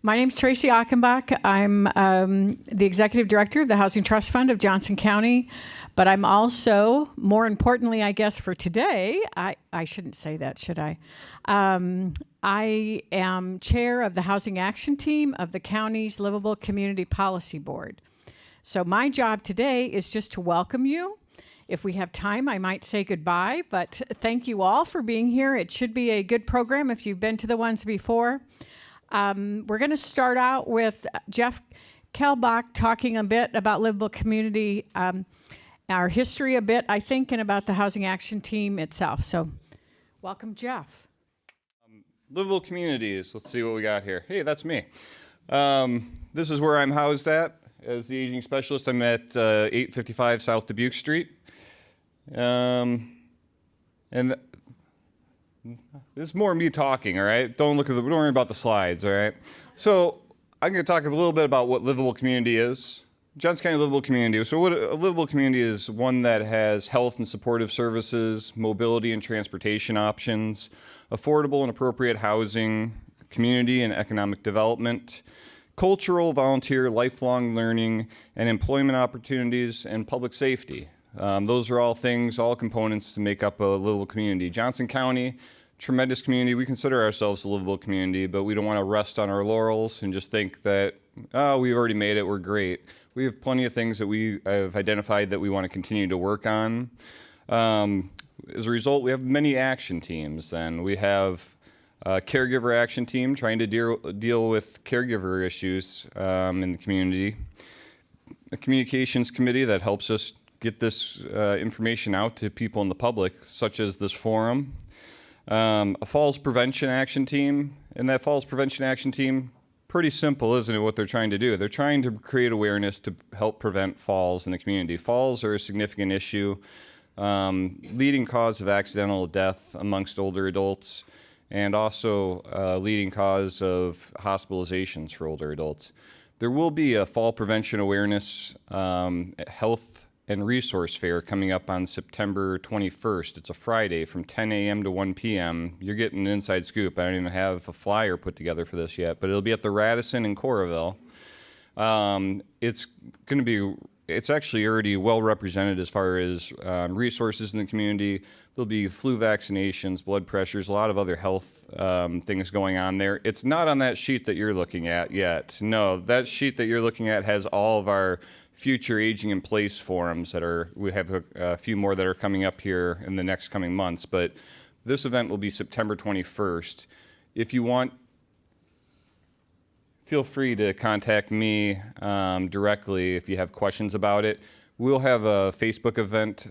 My name's Tracy Achenbach. I'm the Executive Director of the Housing Trust Fund of Johnson County, but I'm also, more importantly, I guess, for today, I shouldn't say that, should I? I am chair of the Housing Action Team of the county's Livable Community Policy Board. So my job today is just to welcome you. If we have time, I might say goodbye, but thank you all for being here. It should be a good program if you've been to the ones before. We're going to start out with Jeff Kelbach talking a bit about Livable Community, our history a bit, I think, and about the Housing Action Team itself. So welcome, Jeff. Livable Communities, let's see what we got here. Hey, that's me. This is where I'm housed at as the aging specialist. I'm at 855 South Dubuque Street. And this is more me talking, all right? Don't worry about the slides, all right? So I'm going to talk a little bit about what Livable Community is. Johnson County Livable Community. So what a livable community is one that has health and supportive services, mobility and transportation options, affordable and appropriate housing, community and economic development, cultural, volunteer, lifelong learning, and employment opportunities, and public safety. Those are all things, all components to make up a livable community. Johnson County, tremendous community. We consider ourselves a livable community, but we don't want to rest on our laurels and just think that, oh, we've already made it, we're great. We have plenty of things that we have identified that we want to continue to work on. As a result, we have many action teams, and we have a caregiver action team trying to deal with caregiver issues in the community. A communications committee that helps us get this information out to people in the public, such as this forum. A falls prevention action team, and that falls prevention action team, pretty simple, isn't it, what they're trying to do? They're trying to create awareness to help prevent falls in the community. Falls are a significant issue, leading cause of accidental death amongst older adults, and also leading cause of hospitalizations for older adults. There will be a fall prevention awareness health and resource fair coming up on September 21st. It's a Friday from 10 a.m. to 1 p.m. You're getting an inside scoop. I don't even have a flyer put together for this yet, but it'll be at the Radisson in Coralville. It's actually already well represented as far as resources in the community. There'll be flu vaccinations, blood pressures, a lot of other health things going on there. It's not on that sheet that you're looking at yet. No, that sheet that you're looking at has all of our future aging in place forums we have a few more that are coming up here in the next coming months, but this event will be September 21st. If you want, feel free to contact me directly if you have questions about it. We'll have a Facebook event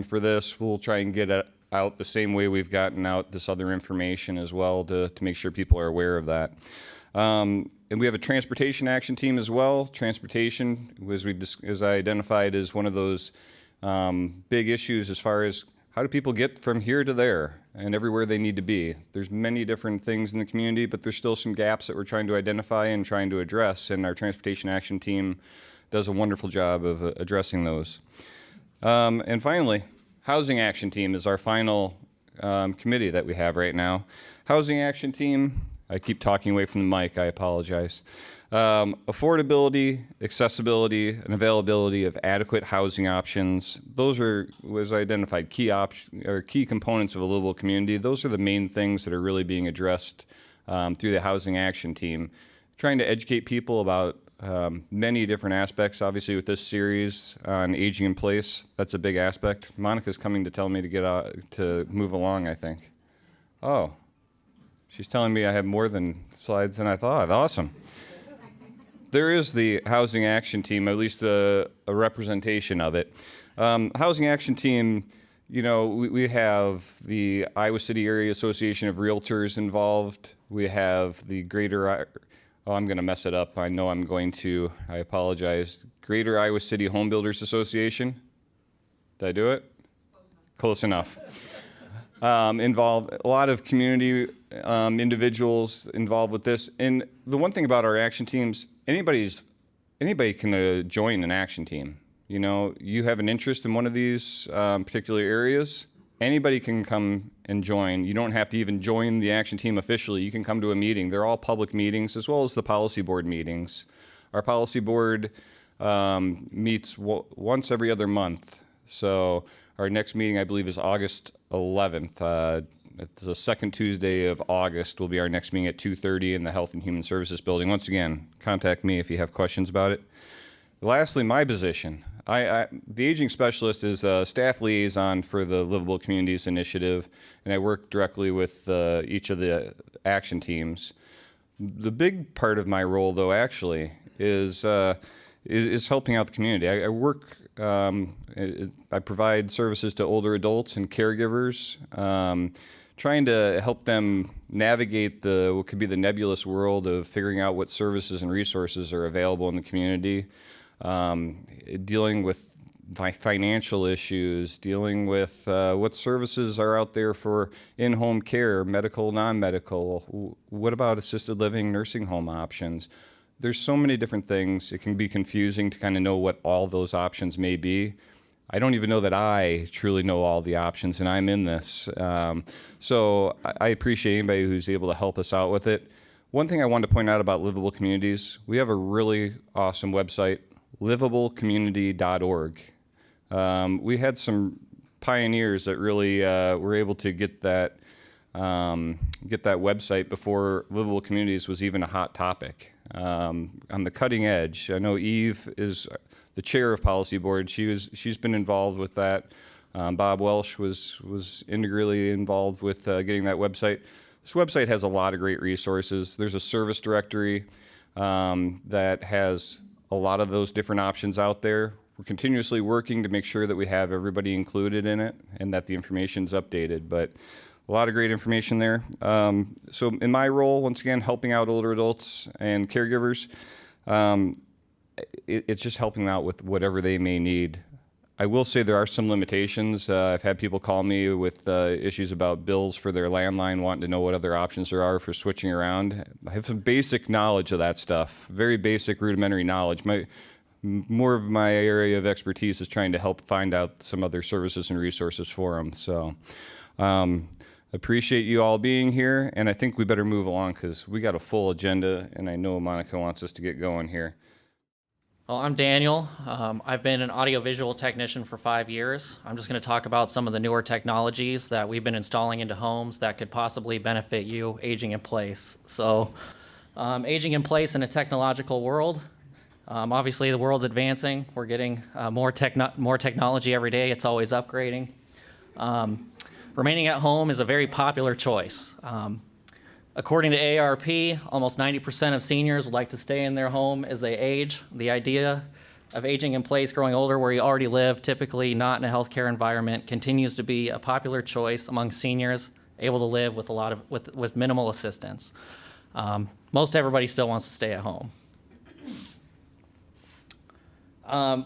for this. We'll try and get it out the same way we've gotten out this other information as well to make sure people are aware of that. And we have a transportation action team as well. Transportation, as I identified, is one of those big issues as far as how do people get from here to there and everywhere they need to be. There's many different things in the community, but there's still some gaps that we're trying to identify and trying to address, and our transportation action team does a wonderful job of addressing those. And finally, housing action team is our final committee that we have right now. Housing action team, I keep talking away from the mic, I apologize. Affordability, accessibility, and availability of adequate housing options. Those are, as I identified, key components of a livable community. Those are the main things that are really being addressed through the housing action team. Trying to educate people about many different aspects. Obviously, with this series on aging in place, that's a big aspect. Monica's coming to tell me to get to move along, I think. Oh, she's telling me I have more than slides than I thought. Awesome. There is the Housing Action Team, at least a representation of it. Housing Action Team, you know, we have the Iowa City Area Association of Realtors involved. We have the I'm going to mess it up. I know I'm going to. I apologize. Greater Iowa City Home Builders Association. Did I do it? Close enough. Involved a lot of community individuals involved with this. And the one thing about our action teams, anybody can join an action team. You know, you have an interest in one of these particular areas, Anybody can come and join. You don't have to even join the action team officially. You can come to a meeting. They're all public meetings, as well as the policy board meetings. Our policy board meets once every other month. So our next meeting, I believe, is August 11th. It's the second Tuesday of August will be our next meeting at 2:30 in the Health and Human Services building. Once again, contact me if you have questions about it. Lastly, my position. The aging specialist is a staff liaison for the Livable Communities Initiative, and I work directly with each of the action teams. The big part of my role, though, actually, is helping out the community. I provide services to older adults and caregivers, trying to help them navigate what could be the nebulous world of figuring out what services and resources are available in the community. Dealing with financial issues, dealing with what services are out there for in-home care, medical, non-medical. What about assisted living, nursing home options? There's so many different things. It can be confusing to kind of know what all those options may be. I don't even know that I truly know all the options, and I'm in this. So I appreciate anybody who's able to help us out with it. One thing I wanted to point out about Livable Communities, we have a really awesome website, livablecommunity.org. We had some pioneers that really were able to get that website before Livable Communities was even a hot topic. On the cutting edge, I know Eve is the chair of policy board. She's been involved with that. Bob Welsh was integrally involved with getting that website. This website has a lot of great resources. There's a service directory that has a lot of those different options out there. We're continuously working to make sure that we have everybody included in it and that the information's updated, but a lot of great information there. So in my role, once again, helping out older adults and caregivers, it's just helping them out with whatever they may need. I will say there are some limitations. I've had people call me with issues about bills for their landline, wanting to know what other options there are for switching around. I have some basic knowledge of that stuff, very basic rudimentary knowledge. More of my area of expertise is trying to help find out some other services and resources for them. So appreciate you all being here, and I think we better move along because we got a full agenda, and I know Monica wants us to get going here. Well, I'm Daniel. I've been an audiovisual technician for 5 years. I'm just going to talk about some of the newer technologies that we've been installing into homes that could possibly benefit you aging in place. So, aging in place in a technological world. Obviously, the world's advancing. We're getting more technology every day. It's always upgrading. Remaining at home is a very popular choice. According to AARP, almost 90% of seniors would like to stay in their home as they age. The idea of aging in place, growing older where you already live, typically not in a healthcare environment, continues to be a popular choice among seniors able to live with minimal assistance. Most everybody still wants to stay at home.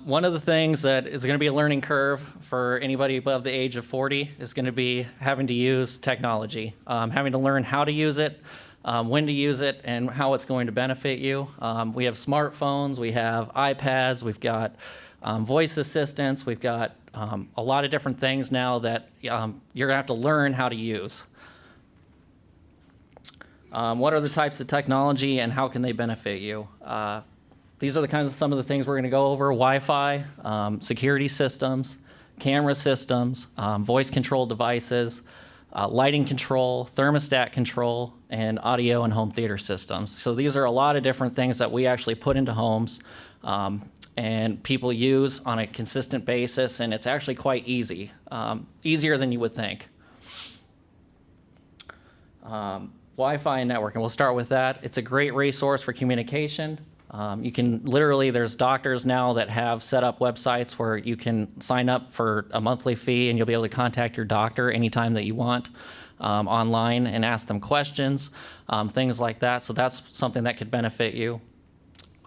One of the things that is going to be a learning curve for anybody above the age of 40 is going to be having to use technology, having to learn how to use it, when to use it, and how it's going to benefit you. We have smartphones, we have iPads, we've got voice assistants, we've got a lot of different things now that you're going to have to learn how to use. What are the types of technology and how can they benefit you? These are some of the things we're going to go over: Wi-Fi, security systems, camera systems, voice control devices, lighting control, thermostat control, and audio and home theater systems. So these are a lot of different things that we actually put into homes and people use on a consistent basis, and it's actually quite easy, easier than you would think. Wi-Fi and networking, we'll start with that. It's a great resource for communication. You can literally, there's doctors now that have set up websites where you can sign up for a monthly fee and you'll be able to contact your doctor anytime that you want online and ask them questions, things like that. So that's something that could benefit you.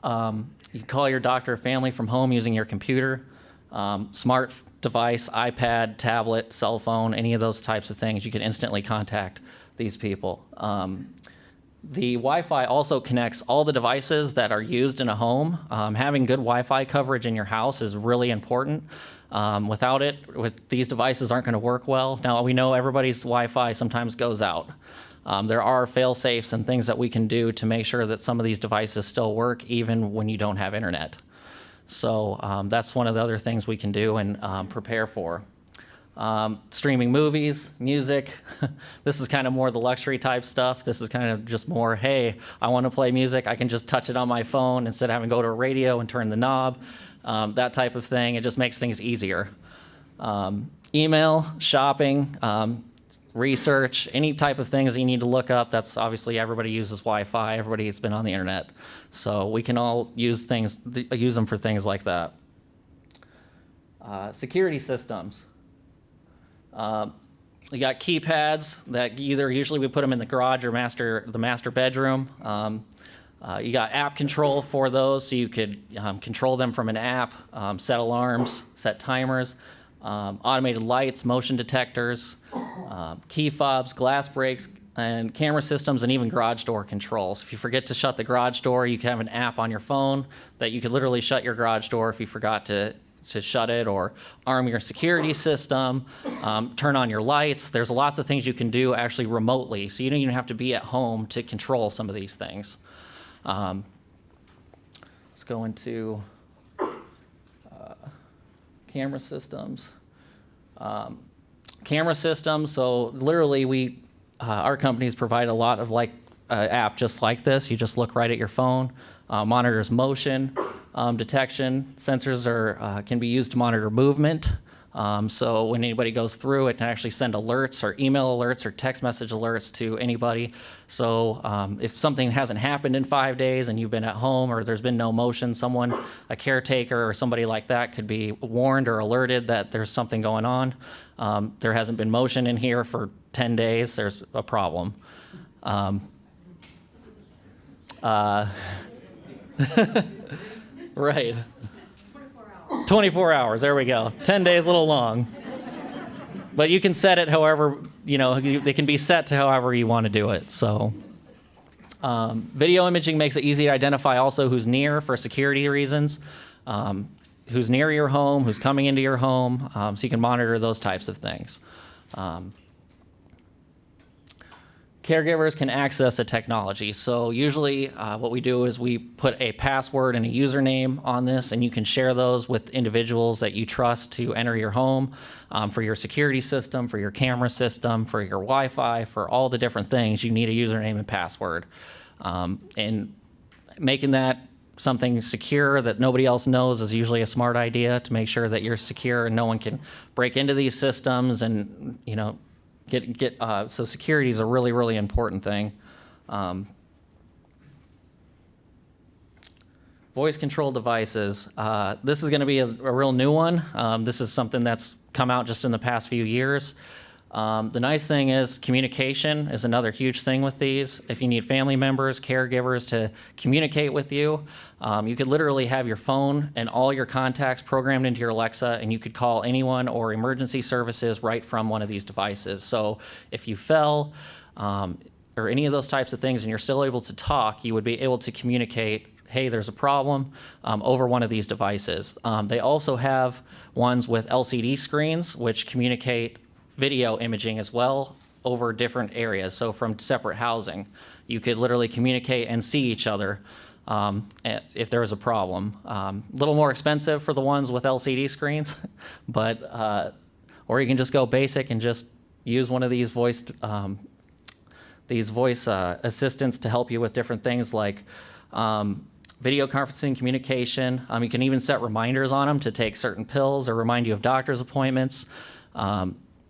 You can call your doctor or family from home using your computer, smart device, iPad, tablet, cell phone, any of those types of things. You can instantly contact these people. The Wi-Fi also connects all the devices that are used in a home. Having good Wi-Fi coverage in your house is really important. Without it, these devices aren't going to work well. Now, we know everybody's Wi-Fi sometimes goes out. There are fail-safes and things that we can do to make sure that some of these devices still work even when you don't have internet. So that's one of the other things we can do and prepare for. Streaming movies, music. This is kind of more the luxury type stuff. This is kind of just more, hey, I want to play music. I can just touch it on my phone instead of having to go to a radio and turn the knob. That type of thing. It just makes things easier. Email, shopping, research, any type of things that you need to look up. That's obviously everybody uses Wi-Fi. Everybody's been on the internet. So we can all use them for things like that. Security systems. You got keypads that usually we put them in the garage or the master bedroom. You got app control for those, so you could control them from an app, set alarms, set timers, automated lights, motion detectors, key fobs, glass breaks, and camera systems, and even garage door controls. If you forget to shut the garage door, you can have an app on your phone that you could literally shut your garage door if you forgot to shut it, or arm your security system, turn on your lights. There's lots of things you can do actually remotely, so you don't even have to be at home to control some of these things. Let's go into camera systems. Camera systems, so literally our companies provide a lot of app just like this. You just look right at your phone, monitors motion detection. Sensors can be used to monitor movement. So when anybody goes through, it can actually send alerts or email alerts or text message alerts to anybody. So if something hasn't happened in 5 days and you've been at home or there's been no motion, a caretaker or somebody like that could be warned or alerted that there's something going on. There hasn't been motion in here for 10 days, there's a problem. Right. 24 hours, there we go. 10 days, a little long. But you can set it however, they can be set to however you want to do it. So video imaging makes it easy to identify also who's near for security reasons, who's near your home, who's coming into your home, so you can monitor those types of things. Caregivers can access a technology. So usually what we do is we put a password and a username on this, and you can share those with individuals that you trust to enter your home for your security system, for your camera system, for your Wi-Fi, for all the different things. You need a username and password. And making that something secure that nobody else knows is usually a smart idea to make sure that you're secure and no one can break into these systems and, so security is a really, really important thing. Voice control devices. This is going to be a real new one. This is something that's come out just in the past few years. The nice thing is communication is another huge thing with these. If you need family members, caregivers to communicate with you, you could literally have your phone and all your contacts programmed into your Alexa, and you could call anyone or emergency services right from one of these devices. So if you fell or any of those types of things and you're still able to talk, you would be able to communicate, hey, there's a problem, over one of these devices. They also have ones with LCD screens, which communicate video imaging as well over different areas. So from separate housing, you could literally communicate and see each other if there was a problem. A little more expensive for the ones with LCD screens, but or you can just go basic and just use one of these voice assistants to help you with different things like video conferencing, communication. You can even set reminders on them to take certain pills or remind you of doctor's appointments.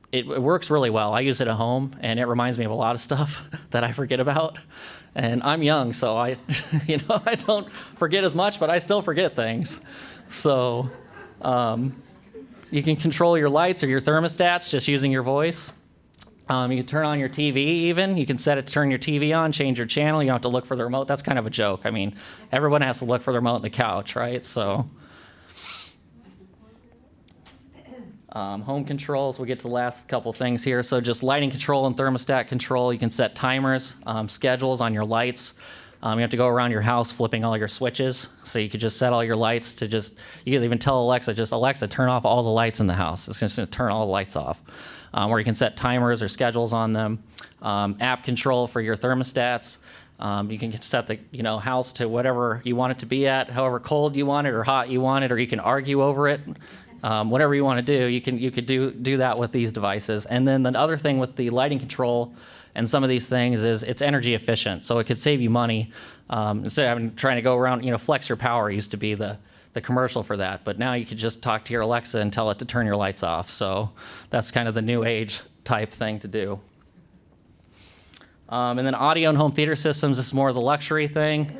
It works really well. I use it at home, and it reminds me of a lot of stuff that I forget about. And I'm young, so I don't forget as much, but I still forget things. So you can control your lights or your thermostats just using your voice. You can turn on your TV even. You can set it to turn your TV on, change your channel. You don't have to look for the remote. That's kind of a joke. I mean, everyone has to look for the remote on the couch, right? So. Home controls, we'll get to the last couple things here. So just lighting control and thermostat control. You can set timers, schedules on your lights. You have to go around your house flipping all your switches. So you could just set all your lights to you could even tell Alexa, Alexa, turn off all the lights in the house. It's just going to turn all the lights off. Or you can set timers or schedules on them. App control for your thermostats. You can set the house to whatever you want it to be at, however cold you want it or hot you want it, or you can argue over it. Whatever you want to do, you could do that with these devices. And then the other thing with the lighting control and some of these things is it's energy efficient, so it could save you money instead of trying to go around. Flex your power used to be the commercial for that, but now you could just talk to your Alexa and tell it to turn your lights off. So that's kind of the new age type thing to do. And then audio and home theater systems, this is more of the luxury thing.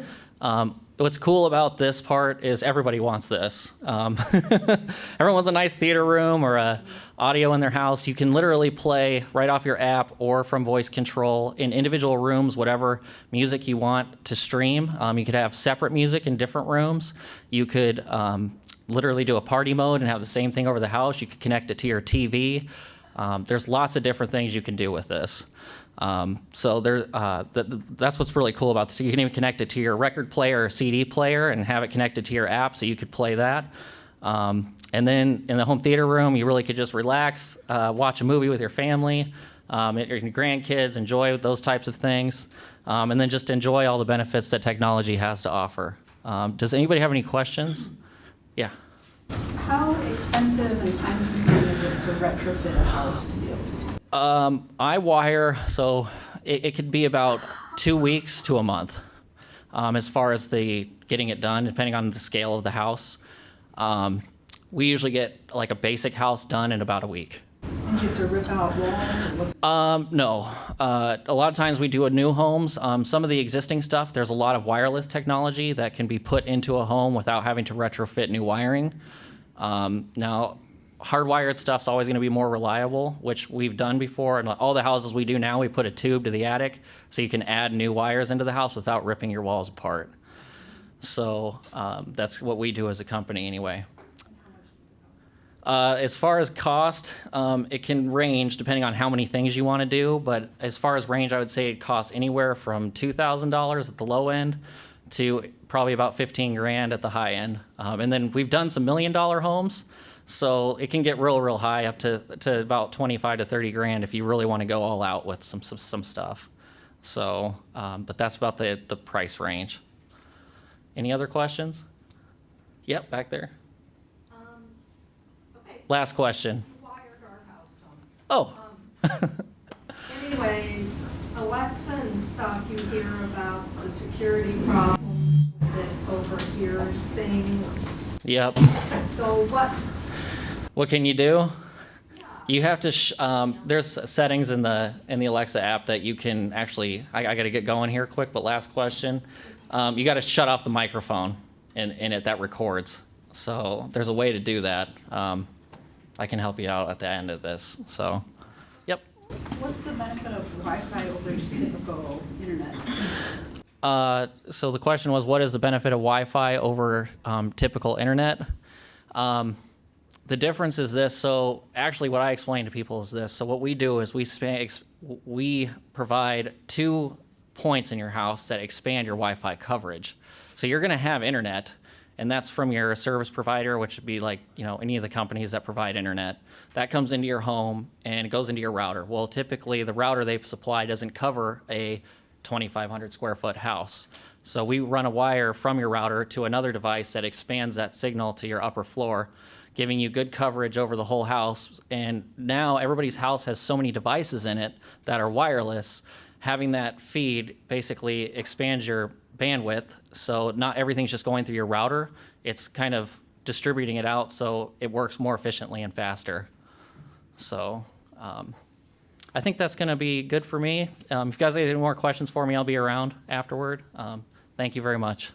What's cool about this part is everybody wants this. Everyone wants a nice theater room or a audio in their house. You can literally play right off your app or from voice control in individual rooms, whatever music you want to stream. You could have separate music in different rooms. You could literally do a party mode and have the same thing over the house. You could connect it to your TV. There's lots of different things you can do with this. So that's what's really cool about this. You can even connect it to your record player or CD player and have it connected to your app so you could play that. And then in the home theater room, you really could just relax, watch a movie with your family, your grandkids, enjoy those types of things, and then just enjoy all the benefits that technology has to offer. Does anybody have any questions? Yeah. How expensive and time-consuming is it to retrofit a house to be able to do? I wire, so it could be about 2 weeks to a month as far as the getting it done, depending on the scale of the house. We usually get like a basic house done in about a week. And do you have to rip out walls? Or what's No. A lot of times we do a new homes. Some of the existing stuff, there's a lot of wireless technology that can be put into a home without having to retrofit new wiring. Now, hardwired stuff's always going to be more reliable, which we've done before. And all the houses we do now, we put a tube to the attic so you can add new wires into the house without ripping your walls apart. So that's what we do as a company anyway. As far as cost, it can range depending on how many things you want to do. But as far as range, I would say it costs anywhere from $2,000 at the low end to probably about $15,000 at the high end. And then we've done some $1 million homes. So it can get real high up to about 25 to 30 grand if you really want to go all out with some stuff. So, but that's about the price range. Any other questions? Yep, back there. Okay, Last question. you wired our house some. Oh, Anyways, Alexa and stuff, you hear about the security problems that overhears things. yep. So What can you do? yeah, You have to. There's settings in the Alexa app that you can actually. I got to get going here quick, but last question. You got to shut off the microphone in it that records. So there's a way to do that. I can help you out at the end of this. So, yep. What's the benefit of Wi-Fi over just typical internet? So the question was, what is the benefit of Wi-Fi over typical internet? The difference is this. So actually what I explain to people is this. So what we do is we provide 2 points in your house that expand your Wi-Fi coverage. So you're going to have internet, and that's from your service provider, which would be like, any of the companies that provide internet. That comes into your home and it goes into your router. Well, typically the router they supply doesn't cover a 2,500 square foot house. So we run a wire from your router to another device that expands that signal to your upper floor, giving you good coverage over the whole house. And now everybody's house has so many devices in it that are wireless. Having that feed basically expands your bandwidth, so not everything's just going through your router. It's kind of distributing it out so it works more efficiently and faster. So I think that's going to be good for me. If you guys have any more questions for me, I'll be around afterward. Thank you very much.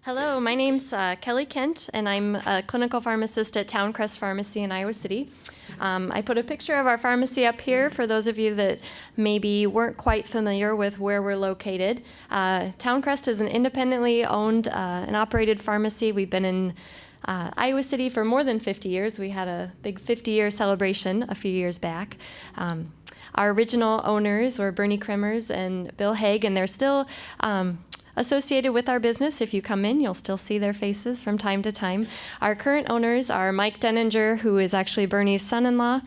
Hello, my name's Kelly Kent, and I'm a clinical pharmacist at Crest Pharmacy in Iowa City. I put a picture of our pharmacy up here for those of you that maybe weren't quite familiar with where we're located. Crest is an independently owned and operated pharmacy. We've been in Iowa City for more than 50 years. We had a big 50-year celebration a few years back. our original owners were Bernie Kremers and Bill Haig, and they're still associated with our business. If you come in, you'll still see their faces from time to time. Our current owners are Mike Denninger, who is actually Bernie's son-in-law,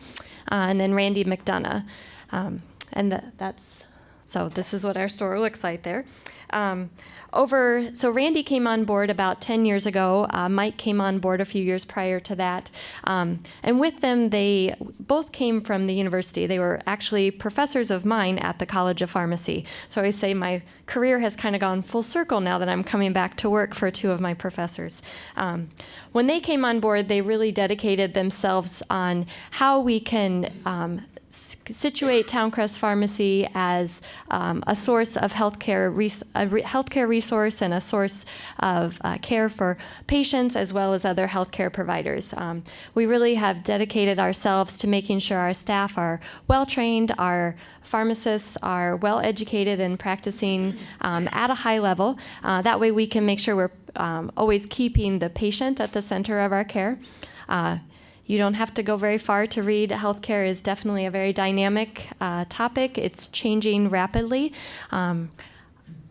and then Randy McDonough. So this is what our store looks like there. So Randy came on board about 10 years ago. Mike came on board a few years prior to that. And with them, they both came from the university. They were actually professors of mine at the College of Pharmacy. So I say my career has kind of gone full circle now that I'm coming back to work for two of my professors. When they came on board, they really dedicated themselves on how we can situate Towncrest Pharmacy as a source of healthcare resource and a source of care for patients as well as other healthcare providers. We really have dedicated ourselves to making sure our staff are well trained, our pharmacists are well educated and practicing at a high level. That way we can make sure we're always keeping the patient at the center of our care. You don't have to go very far to read. Healthcare is definitely a very dynamic topic. It's changing rapidly. A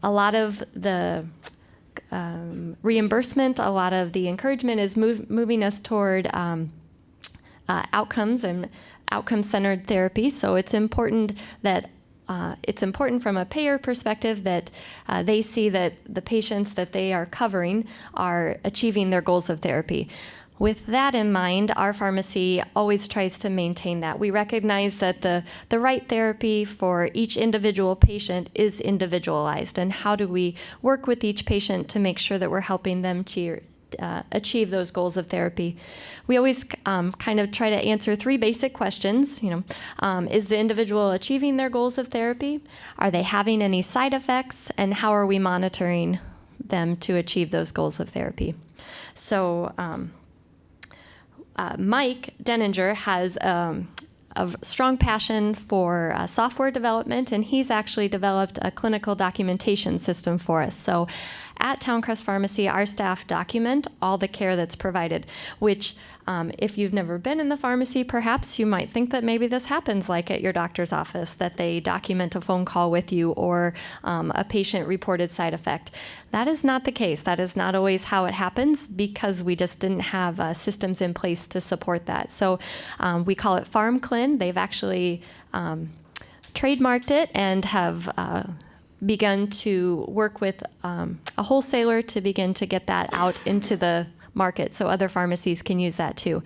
lot of the reimbursement, a lot of the encouragement is moving us toward outcomes and outcome-centered therapy. So it's important that it's important from a payer perspective that they see that the patients that they are covering are achieving their goals of therapy. With that in mind, our pharmacy always tries to maintain that. We recognize that the right therapy for each individual patient is individualized, and how do we work with each patient to make sure that we're helping them to achieve those goals of therapy. We always kind of try to answer three basic questions. Is the individual achieving their goals of therapy? Are they having any side effects? And how are we monitoring them to achieve those goals of therapy? So, Mike Denninger has a strong passion for software development, and he's actually developed a clinical documentation system for us. So at Towncrest Pharmacy, our staff document all the care that's provided, which if you've never been in the pharmacy, perhaps you might think that maybe this happens like at your doctor's office, that they document a phone call with you or a patient-reported side effect. That is not the case. That is not always how it happens because we just didn't have systems in place to support that. So we call it PharmClin. They've actually trademarked it and have begun to work with a wholesaler to begin to get that out into the market so other pharmacies can use that too.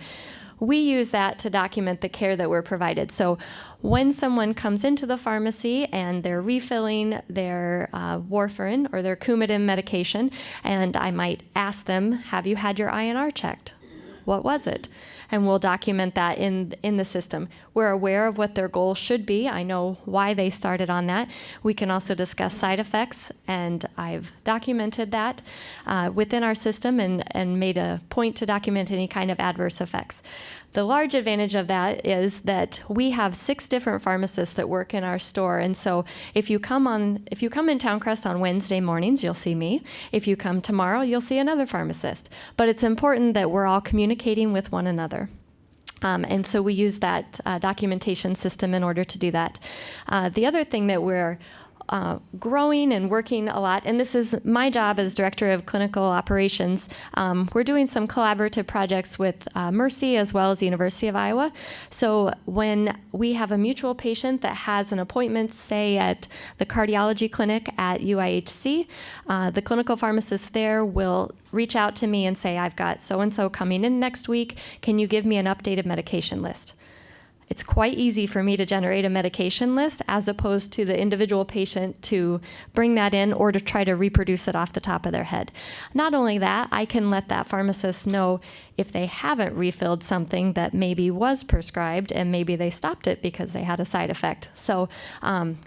We use that to document the care that we're provided. So when someone comes into the pharmacy and they're refilling their warfarin or their Coumadin medication, and I might ask them, have you had your INR checked? What was it? And we'll document that in the system. We're aware of what their goal should be. I know why they started on that. We can also discuss side effects, and I've documented that within our system and made a point to document any kind of adverse effects. The large advantage of that is that we have 6 different pharmacists that work in our store, and so if you come in Towncrest on Wednesday mornings, you'll see me. If you come tomorrow, you'll see another pharmacist. But it's important that we're all communicating with one another. And so we use that documentation system in order to do that. The other thing that we're growing and working a lot, and this is my job as Director of Clinical Operations. We're doing some collaborative projects with Mercy as well as the University of Iowa. So when we have a mutual patient that has an appointment, say at the cardiology clinic at UIHC, the clinical pharmacist there will reach out to me and say, I've got so-and-so coming in next week. Can you give me an updated medication list? It's quite easy for me to generate a medication list as opposed to the individual patient to bring that in or to try to reproduce it off the top of their head. Not only that, I can let that pharmacist know if they haven't refilled something that maybe was prescribed and maybe they stopped it because they had a side effect. So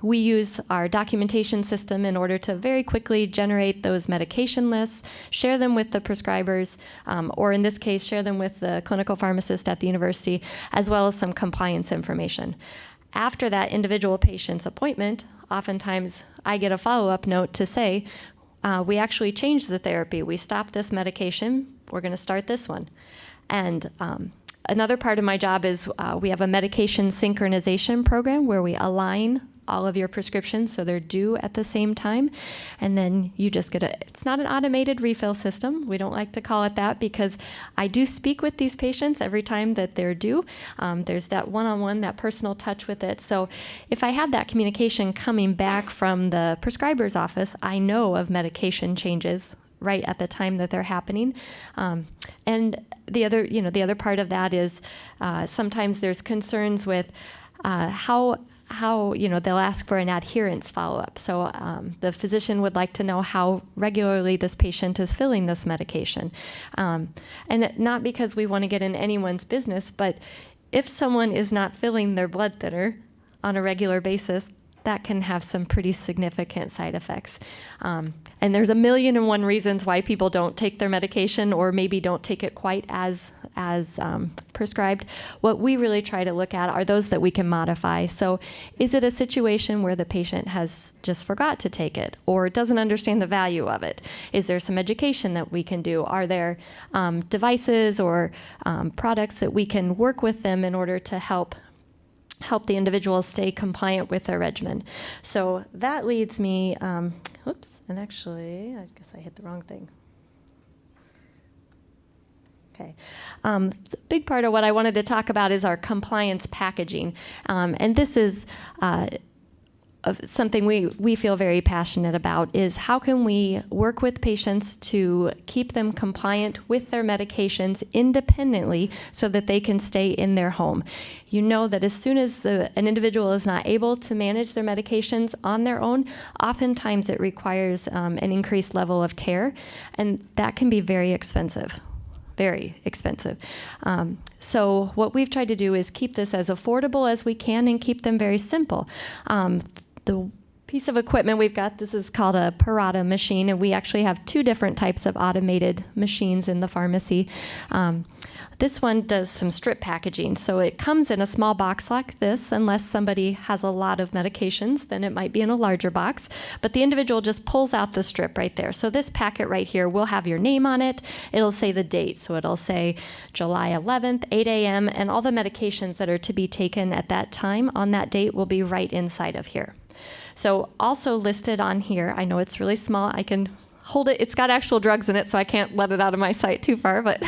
we use our documentation system in order to very quickly generate those medication lists, share them with the prescribers, or in this case, share them with the clinical pharmacist at the university, as well as some compliance information. After that individual patient's appointment, oftentimes I get a follow-up note to say, we actually changed the therapy. We stopped this medication. We're going to start this one. And another part of my job is we have a medication synchronization program where we align all of your prescriptions so they're due at the same time. And then you just get it's not an automated refill system. We don't like to call it that because I do speak with these patients every time that they're due. There's that one-on-one, that personal touch with it. So if I have that communication coming back from the prescriber's office, I know of medication changes right at the time that they're happening. And the other part of that is sometimes there's concerns with how they'll ask for an adherence follow-up. So the physician would like to know how regularly this patient is filling this medication. And not because we want to get in anyone's business, but if someone is not filling their blood thinner on a regular basis, that can have some pretty significant side effects. And there's 1,000,001 reasons why people don't take their medication or maybe don't take it quite as prescribed. What we really try to look at are those that we can modify. So is it a situation where the patient has just forgot to take it or doesn't understand the value of it? Is there some education that we can do? Are there devices or products that we can work with them in order to help the individual stay compliant with their regimen? So that leads me, and actually, I guess I hit the wrong thing. Okay. The big part of what I wanted to talk about is our compliance packaging. And this is something we feel very passionate about, is how can we work with patients to keep them compliant with their medications independently so that they can stay in their home. You know that as soon as an individual is not able to manage their medications on their own, oftentimes it requires an increased level of care, and that can be very expensive. Very expensive. So what we've tried to do is keep this as affordable as we can and keep them very simple. The piece of equipment we've got, this is called a Parata machine, and we actually have 2 different types of automated machines in the pharmacy. This one does some strip packaging. So it comes in a small box like this, unless somebody has a lot of medications, then it might be in a larger box. But the individual just pulls out the strip right there. So this packet right here will have your name on it. It'll say the date. So it'll say July 11th, 8 a.m., and all the medications that are to be taken at that time on that date will be right inside of here. So also listed on here, I know it's really small, I can hold it. It's got actual drugs in it, so I can't let it out of my sight too far, but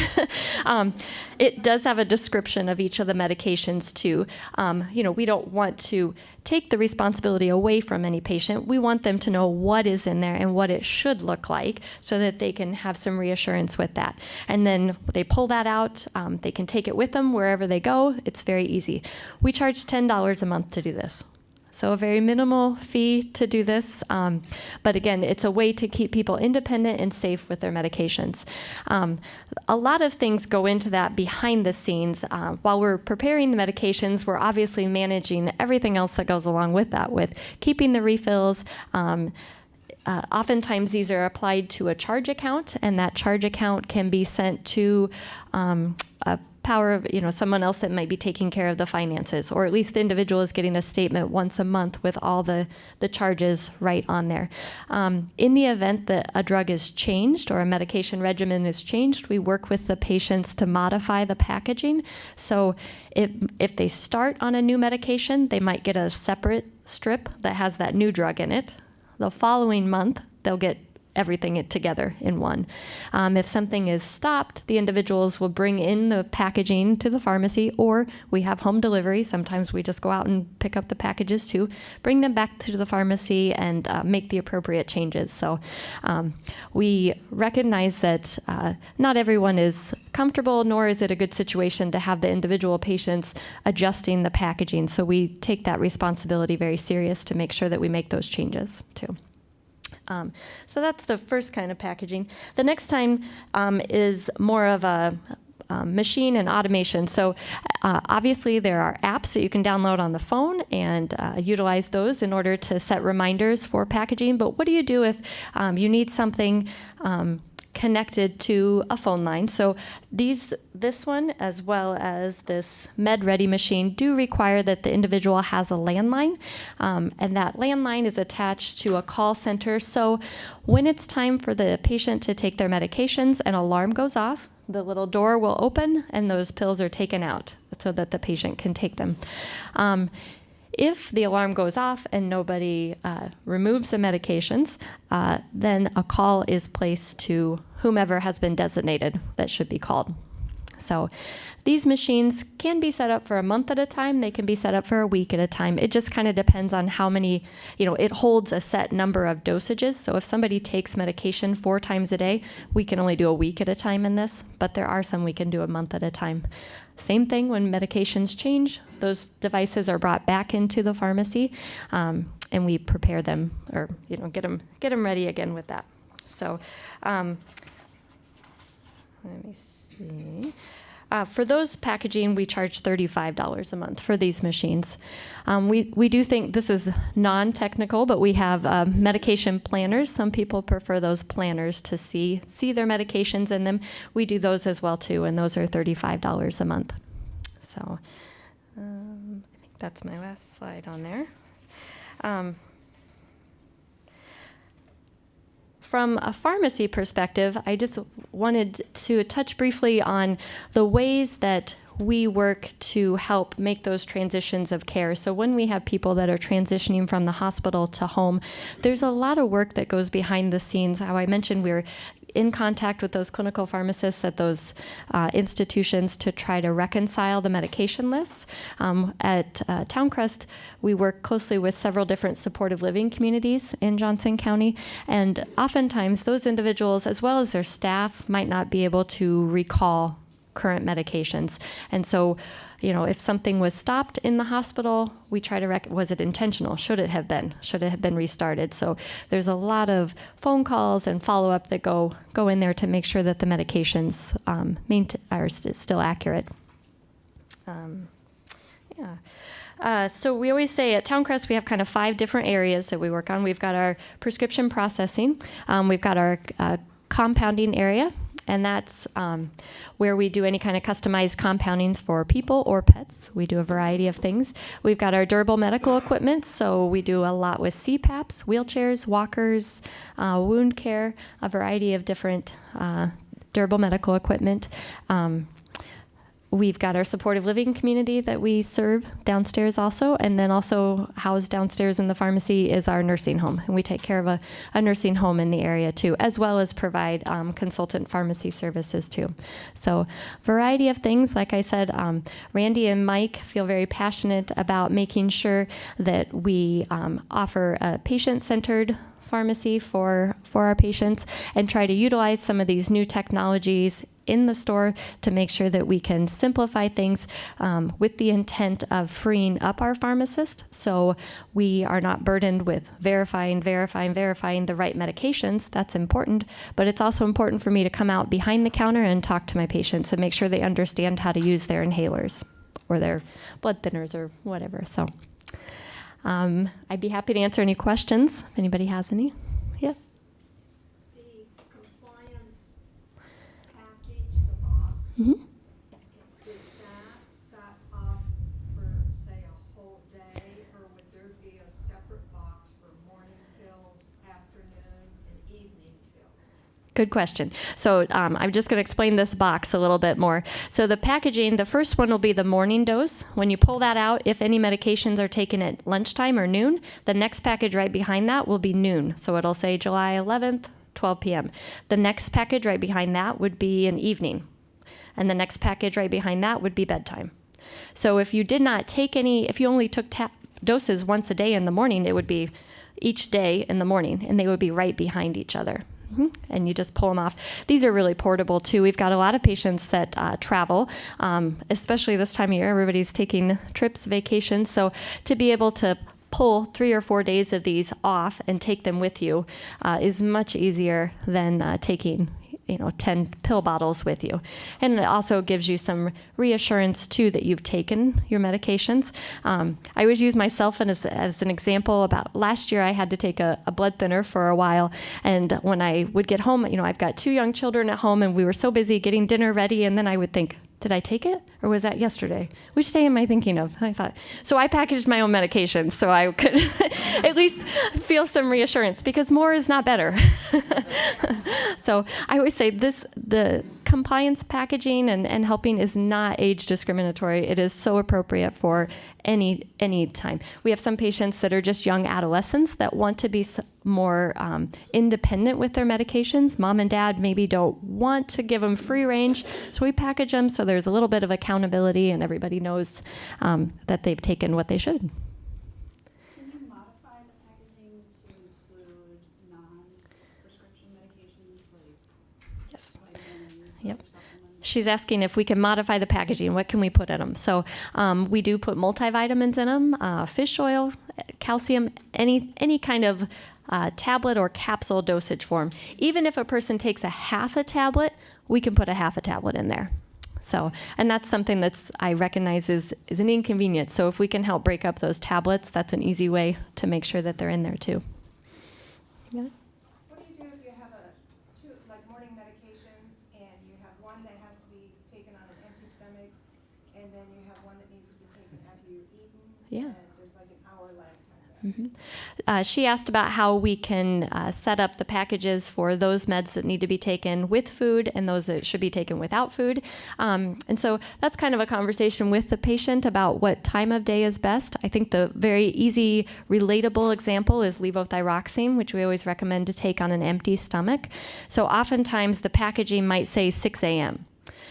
it does have a description of each of the medications too. We don't want to take the responsibility away from any patient. We want them to know what is in there and what it should look like so that they can have some reassurance with that. And then they pull that out, they can take it with them wherever they go. It's very easy. We charge $10 a month to do this. So a very minimal fee to do this. But again, it's a way to keep people independent and safe with their medications. A lot of things go into that behind the scenes. While we're preparing the medications, we're obviously managing everything else that goes along with that, with keeping the refills. Oftentimes these are applied to a charge account, and that charge account can be sent to a power of someone else that might be taking care of the finances, or at least the individual is getting a statement once a month with all the charges right on there. In the event that a drug is changed or a medication regimen is changed, we work with the patients to modify the packaging. So if they start on a new medication, they might get a separate strip that has that new drug in it. The following month, they'll get everything together in one. If something is stopped, the individuals will bring in the packaging to the pharmacy, or we have home delivery. Sometimes we just go out and pick up the packages too, bring them back to the pharmacy and make the appropriate changes. So we recognize that not everyone is comfortable, nor is it a good situation to have the individual patients adjusting the packaging. So we take that responsibility very serious to make sure that we make those changes too. So that's the first kind of packaging. The next time is more of a machine and automation. So obviously there are apps that you can download on the phone and utilize those in order to set reminders for packaging. But what do you do if you need something connected to a phone line? So this one, as well as this MedReady machine, do require that the individual has a landline, and that landline is attached to a call center. So when it's time for the patient to take their medications, an alarm goes off. the little door will open and those pills are taken out so that the patient can take them. If the alarm goes off and nobody removes the medications, then a call is placed to whomever has been designated that should be called. So these machines can be set up for a month at a time. They can be set up for a week at a time. It just kind of depends on how many, it holds a set number of dosages. So if somebody takes medication 4 times a day, we can only do a week at a time in this, but there are some we can do a month at a time. Same thing when medications change, those devices are brought back into the pharmacy, and we prepare them or get them ready again with that. So let me see. For those packaging, we charge $35 a month for these machines. We do think this is non-technical, but we have medication planners. Some people prefer those planners to see their medications in them. We do those as well too, and those are $35 a month. So I think that's my last slide on there. From a pharmacy perspective, I just wanted to touch briefly on the ways that we work to help make those transitions of care. So when we have people that are transitioning from the hospital to home, there's a lot of work that goes behind the scenes. How I mentioned, we're in contact with those clinical pharmacists at those institutions to try to reconcile the medication lists. At Crest, we work closely with several different supportive living communities in Johnson County, and oftentimes those individuals, as well as their staff, might not be able to recall current medications. And so, if something was stopped in the hospital, we try to was it intentional? Should it have been? Should it have been restarted? So there's a lot of phone calls and follow-up that go in there to make sure that the medications are still accurate. So we always say at Crest we have kind of 5 different areas that we work on. We've got our prescription processing. We've got our compounding area. And that's where we do any kind of customized compoundings for people or pets. We do a variety of things. We've got our durable medical equipment, so we do a lot with CPAPs, wheelchairs, walkers, wound care, a variety of different durable medical equipment. We've got our supportive living community that we serve downstairs also, and then also housed downstairs in the pharmacy is our nursing home, and we take care of a nursing home in the area too, as well as provide consultant pharmacy services too. So variety of things. Like I said, Randy and Mike feel very passionate about making sure that we offer a patient-centered pharmacy for our patients and try to utilize some of these new technologies in the store to make sure that we can simplify things with the intent of freeing up our pharmacist, so we are not burdened with verifying the right medications. That's important, but it's also important for me to come out behind the counter and talk to my patients and make sure they understand how to use their inhalers or their blood thinners or whatever. So I'd be happy to answer any questions if anybody has any. Yes? The compliance package, the box, Mm-hmm. is that set up for, say, a whole day, or would there be a separate box for morning pills, afternoon, and evening pills? Good question. So I'm just going to explain this box a little bit more. So the packaging, the first one will be the morning dose. When you pull that out, if any medications are taken at lunchtime or noon, the next package right behind that will be noon. So it'll say July 11th, 12 p.m. The next package right behind that would be an evening. And the next package right behind that would be bedtime. So if you did not take if you only took doses once a day in the morning, it would be each day in the morning, and they would be right behind each other. Mm-hmm. And you just pull them off. These are really portable too. We've got a lot of patients that travel, especially this time of year. Everybody's taking trips, vacations. So to be able to pull 3 or 4 days of these off and take them with you is much easier than taking 10 pill bottles with you. And it also gives you some reassurance too that you've taken your medications. I always use myself as an example. About last year I had to take a blood thinner for a while, and when I would get home, I've got 2 young children at home, and we were so busy getting dinner ready, and then I would think, did I take it? Or was that yesterday? Which day am I thinking of? I thought. So I packaged my own medications so I could at least feel some reassurance, because more is not better. So I always say the compliance packaging and helping is not age discriminatory. It is so appropriate for any time. We have some patients that are just young adolescents that want to be more independent with their medications. Mom and dad maybe don't want to give them free range, so we package them so there's a little bit of accountability and everybody knows that they've taken what they should. Can you modify the packaging to include non-prescription medications like Yes. vitamins Yep. or supplements? She's asking if we can modify the packaging. What can we put in them? So we do put multivitamins in them, fish oil, calcium, any kind of tablet or capsule dosage form. Even if a person takes a half a tablet, we can put a half a tablet in there. So, and that's something that's I recognize is an inconvenience. So if we can help break up those tablets, that's an easy way to make sure that they're in there too. Yeah. What do you do if you have two morning medications and you have one that has to be taken on an empty stomach and then you have one that needs to be taken after you've eaten? Yeah. And there's like an hour lag time there. She asked about how we can set up the packages for those meds that need to be taken with food and those that should be taken without food. And so that's kind of a conversation with the patient about what time of day is best. I think the very easy, relatable example is levothyroxine, which we always recommend to take on an empty stomach. So oftentimes the packaging might say 6 a.m.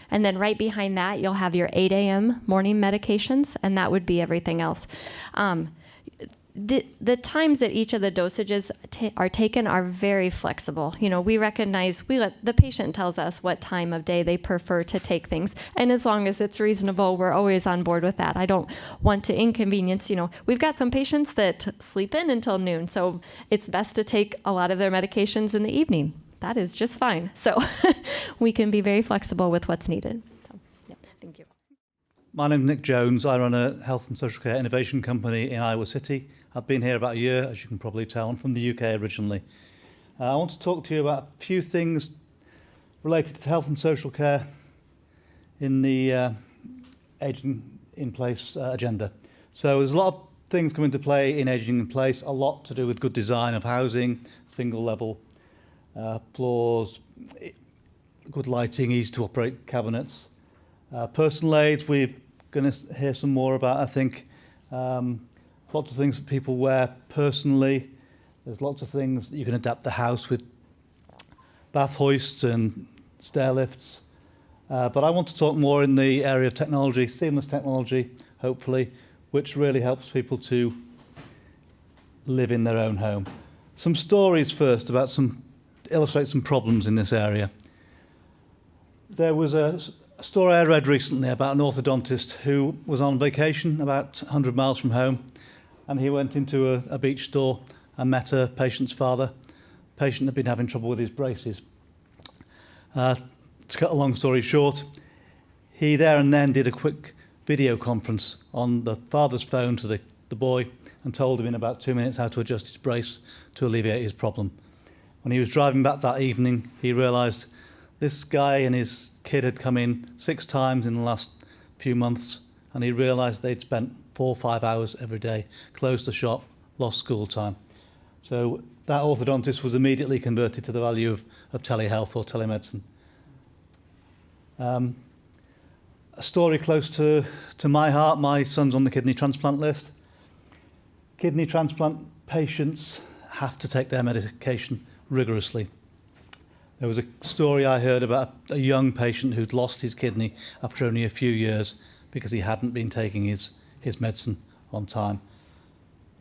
And then right behind that, you'll have your 8 a.m. morning medications, and that would be everything else. The times that each of the dosages are taken are very flexible. You know, we recognize, the patient tells us what time of day they prefer to take things. And as long as it's reasonable, we're always on board with that. I don't want to inconvenience, we've got some patients that sleep in until noon. So it's best to take a lot of their medications in the evening. That is just fine. So we can be very flexible with what's needed. So, yeah, thank you. My name's Nick Jones. I run a health and social care innovation company in Iowa City. I've been here about a year, as you can probably tell. I'm from the UK originally. I want to talk to you about a few things related to health and social care in the Aging in Place agenda. So there's a lot of things come into play in Aging in Place, a lot to do with good design of housing, single level floors, good lighting, easy to operate cabinets. Personal aids, we're going to hear some more about, I think. Lots of things that people wear personally. There's lots of things that you can adapt the house with, bath hoists and stair lifts. But I want to talk more in the area of technology, seamless technology, hopefully, which really helps people to live in their own home. Some stories first about illustrate some problems in this area. There was a story I read recently about an orthodontist who was on vacation about 100 miles from home, and he went into a beach store and met a patient's father. The patient had been having trouble with his braces. To cut a long story short, he there and then did a quick video conference on the father's phone to the boy and told him in about 2 minutes how to adjust his brace to alleviate his problem. When he was driving back that evening, he realised this guy and his kid had come in 6 times in the last few months, and he realised they'd spent 4 or 5 hours every day, closed the shop, lost school time. So that orthodontist was immediately converted to the value of telehealth or telemedicine. A story close to my heart, my son's on the kidney transplant list. Kidney transplant patients have to take their medication rigorously. There was a story I heard about a young patient who'd lost his kidney after only a few years because he hadn't been taking his medicine on time.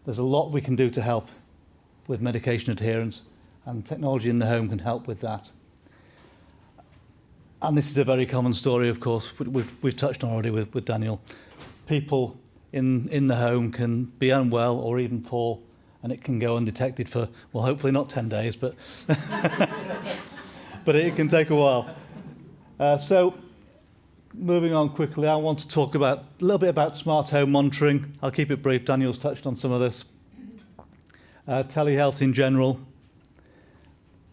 There's a lot we can do to help with medication adherence, and technology in the home can help with that. And this is a very common story, of course, we've touched on already with Daniel. People in the home can be unwell or even fall, and it can go undetected for, well, hopefully not 10 days, but but it can take a while. So moving on quickly, I want to talk a little bit about smart home monitoring. I'll keep it brief. Daniel's touched on some of this. Telehealth in general.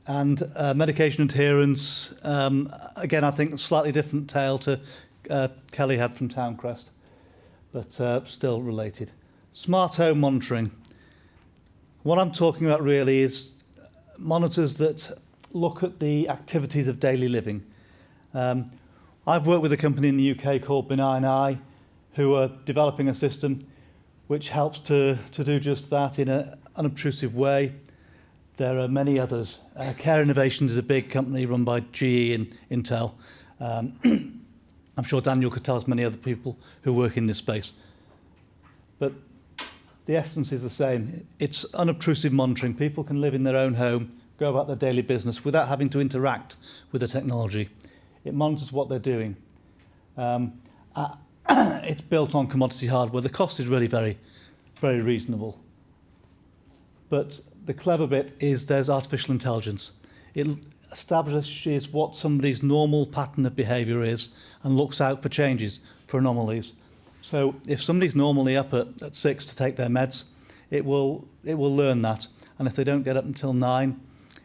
And medication adherence. Again, I think a slightly different tale to Kelly had from Crest, but still related. Smart home monitoring. What I'm talking about really is monitors that look at the activities of daily living. I've worked with a company in the UK called Benign Eye, who are developing a system which helps to do just that in an unobtrusive way. There are many others. Care Innovations is a big company run by GE and Intel. I'm sure Daniel could tell us many other people who work in this space. But the essence is the same. It's unobtrusive monitoring. People can live in their own home, go about their daily business without having to interact with the technology. It monitors what they're doing. It's built on commodity hardware. The cost is really very, very reasonable. But the clever bit is there's artificial intelligence. It establishes what somebody's normal pattern of behaviour is and looks out for changes, for anomalies. So if somebody's normally up at 6 to take their meds, it will learn that. And if they don't get up until 9,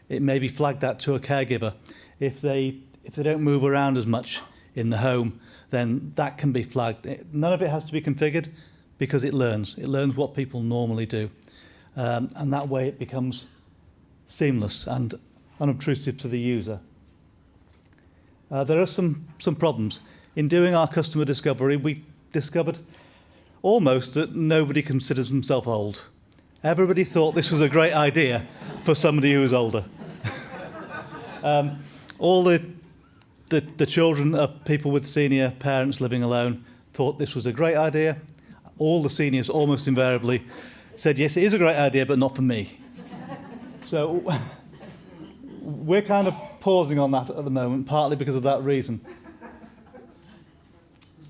it maybe flag that to a caregiver. If they don't move around as much in the home, then that can be flagged. None of it has to be configured because it learns. It learns what people normally do. And that way it becomes seamless and unobtrusive to the user. There are some problems. In doing our customer discovery, we discovered almost that nobody considers himself old. Everybody thought this was a great idea for somebody who was older. All the children of people with senior parents living alone thought this was a great idea. All the seniors almost invariably said, yes, it is a great idea, but not for me. So we're kind of pausing on that at the moment, partly because of that reason.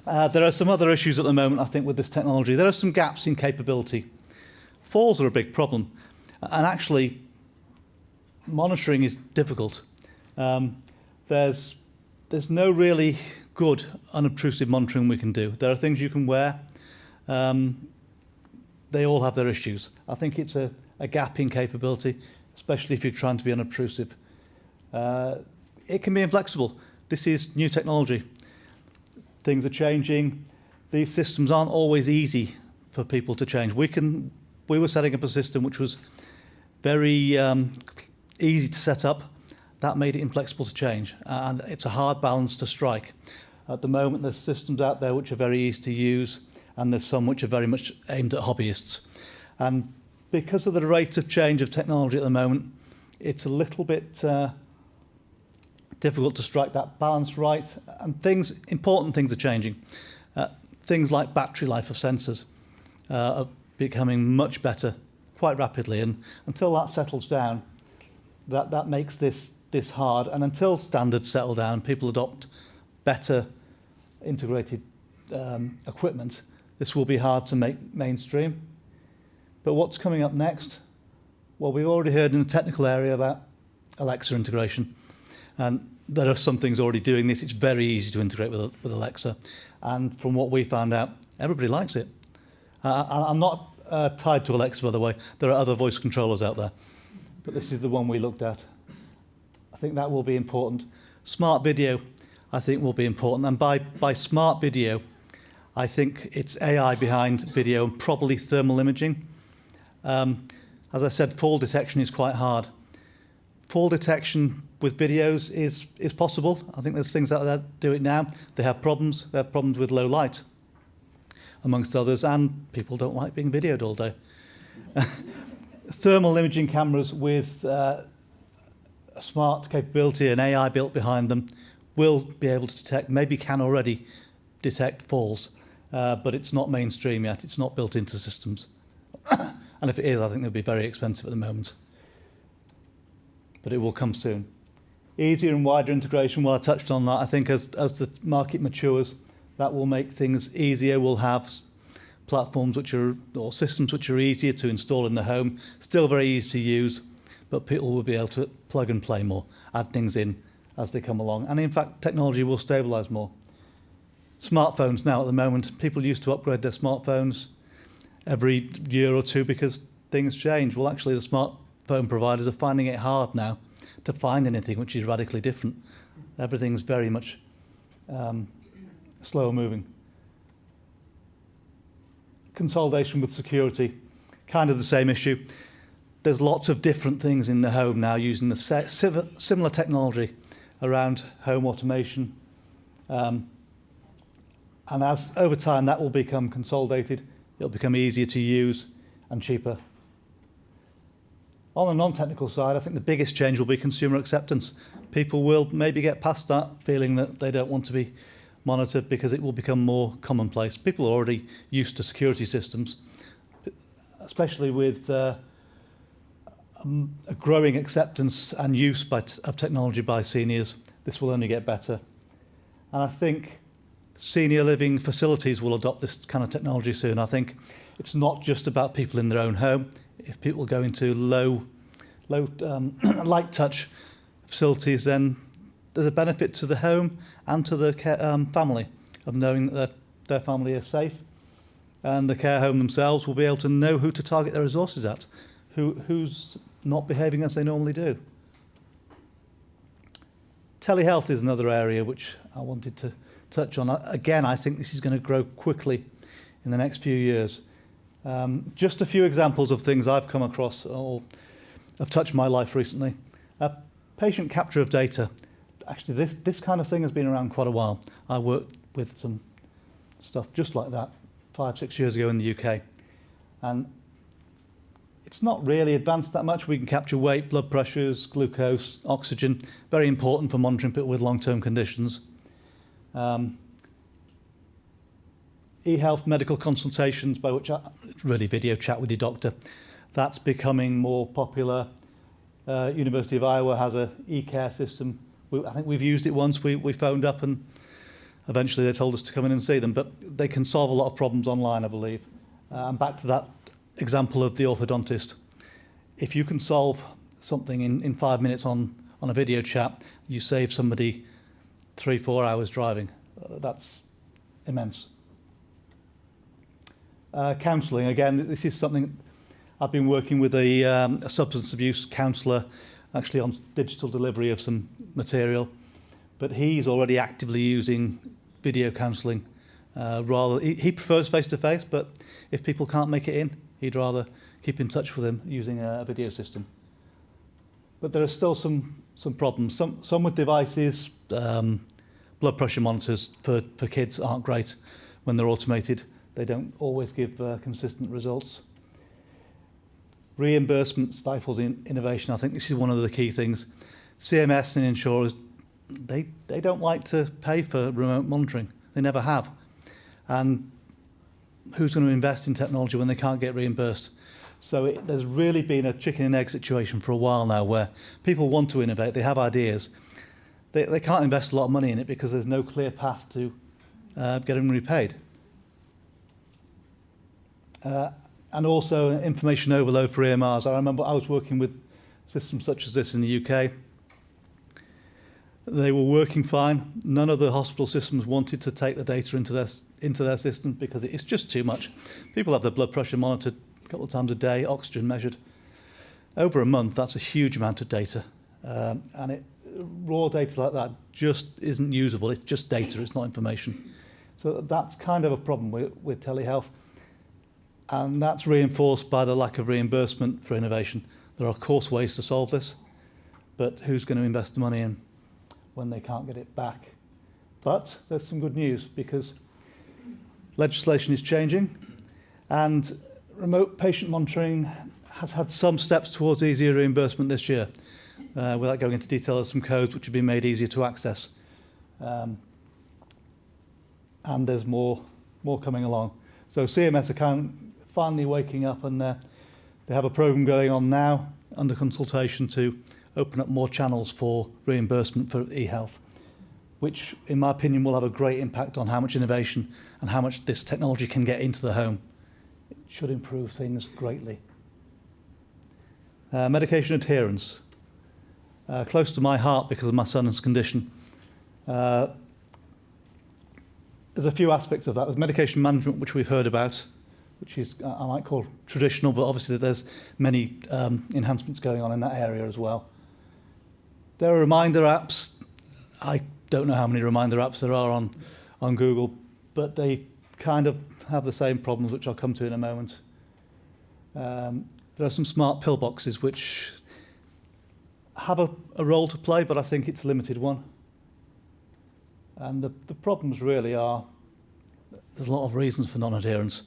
There are some other issues at the moment, I think, with this technology. There are some gaps in capability. Falls are a big problem. And actually, monitoring is difficult. There's no really good unobtrusive monitoring we can do. There are things you can wear. They all have their issues. I think it's a gap in capability, especially if you're trying to be unobtrusive. It can be inflexible. This is new technology. Things are changing. These systems aren't always easy for people to change. We were setting up a system which was very easy to set up. That made it inflexible to change. And it's a hard balance to strike. At the moment, there's systems out there which are very easy to use, and there's some which are very much aimed at hobbyists. And because of the rate of change of technology at the moment, it's a little bit difficult to strike that balance right. And important things are changing. Things like battery life of sensors are becoming much better quite rapidly. And until that settles down, that makes this hard. And until standards settle down, people adopt better integrated equipment, this will be hard to make mainstream. But what's coming up next? Well, we've already heard in the technical area about Alexa integration. And there are some things already doing this. It's very easy to integrate with Alexa. And from what we found out, everybody likes it. I'm not tied to Alexa, by the way. There are other voice controllers out there. But this is the one we looked at. I think that will be important. Smart video, I think, will be important. And by smart video, I think it's AI behind video and probably thermal imaging. As I said, fall detection is quite hard. Fall detection with videos is possible. I think there's things out there that do it now. They have problems. They have problems with low light, amongst others, and people don't like being videoed all day. Thermal imaging cameras with a smart capability and AI built behind them will be able to detect, maybe can already detect falls, but it's not mainstream yet. It's not built into systems. And if it is, I think it'll be very expensive at the moment. But it will come soon. Easier and wider integration, well, I touched on that. I think as the market matures, that will make things easier. We'll have platforms or systems which are easier to install in the home, still very easy to use, but people will be able to plug and play more, add things in as they come along. And in fact, technology will stabilise more. Smartphones now at the moment, people used to upgrade their smartphones every year or two because things change. Well, actually, the smartphone providers are finding it hard now to find anything which is radically different. Everything's very much slower moving. Consolidation with security, kind of the same issue. There's lots of different things in the home now using the similar technology around home automation, And as over time that will become consolidated, it'll become easier to use and cheaper. On the non-technical side, I think the biggest change will be consumer acceptance. People will maybe get past that feeling that they don't want to be monitored because it will become more commonplace. People are already used to security systems, especially with a growing acceptance and use of technology by seniors. This will only get better. And I think senior living facilities will adopt this kind of technology soon. I think it's not just about people in their own home. If people go into low light touch facilities, then there's a benefit to the home and to the family of knowing that their family is safe, and the care home themselves will be able to know who to target their resources at, who's not behaving as they normally do. Telehealth is another area which I wanted to touch on. Again, I think this is going to grow quickly in the next few years. Just a few examples of things I've come across or have touched my life recently. Patient capture of data. Actually, this kind of thing has been around quite a while. I worked with some stuff just like that 5-6 years ago in the UK. And it's not really advanced that much. We can capture weight, blood pressures, glucose, oxygen. Very important for monitoring people with long-term conditions. E-health medical consultations, by which it's really video chat with your doctor. That's becoming more popular. University of Iowa has a e-care system. I think we've used it once. We phoned up and eventually they told us to come in and see them. But they can solve a lot of problems online, I believe. And back to that example of the orthodontist. If you can solve something in 5 minutes on a video chat, you save somebody 3-4 hours driving. That's immense. Counselling, again, this is something I've been working with a substance abuse counsellor actually on digital delivery of some material, but he's already actively using video counselling. He prefers face-to-face, but if people can't make it in, he'd rather keep in touch with them using a video system. But there are still some problems. Some with devices, blood pressure monitors for kids aren't great when they're automated. They don't always give consistent results. Reimbursement stifles innovation. I think this is one of the key things. CMS and insurers, they don't like to pay for remote monitoring. They never have. And who's going to invest in technology when they can't get reimbursed? So there's really been a chicken and egg situation for a while now where people want to innovate, they have ideas. They can't invest a lot of money in it because there's no clear path to getting repaid. And also information overload for EMRs. I remember I was working with systems such as this in the UK. They were working fine. None of the hospital systems wanted to take the data into their system because it's just too much. People have their blood pressure monitored a couple of times a day, oxygen measured. Over a month, that's a huge amount of data. And raw data like that just isn't usable. It's just data, it's not information. So that's kind of a problem with telehealth. And that's reinforced by the lack of reimbursement for innovation. There are, of course, ways to solve this, but who's going to invest the money in when they can't get it back? But there's some good news because legislation is changing and remote patient monitoring has had some steps towards easier reimbursement this year. Without going into detail, there's some codes which have been made easier to access. And there's more coming along. So CMS are finally waking up and they have a program going on now under consultation to open up more channels for reimbursement for e-health, which in my opinion will have a great impact on how much innovation and how much this technology can get into the home. It should improve things greatly. Medication adherence. Close to my heart because of my son's condition. There's a few aspects of that. There's medication management, which we've heard about, which is, I might call traditional, but obviously there's many enhancements going on in that area as well. There are reminder apps. I don't know how many reminder apps there are on Google, but they kind of have the same problems, which I'll come to in a moment. There are some smart pillboxes, which have a role to play, but I think it's a limited one. And the problems really are, there's a lot of reasons for non-adherence.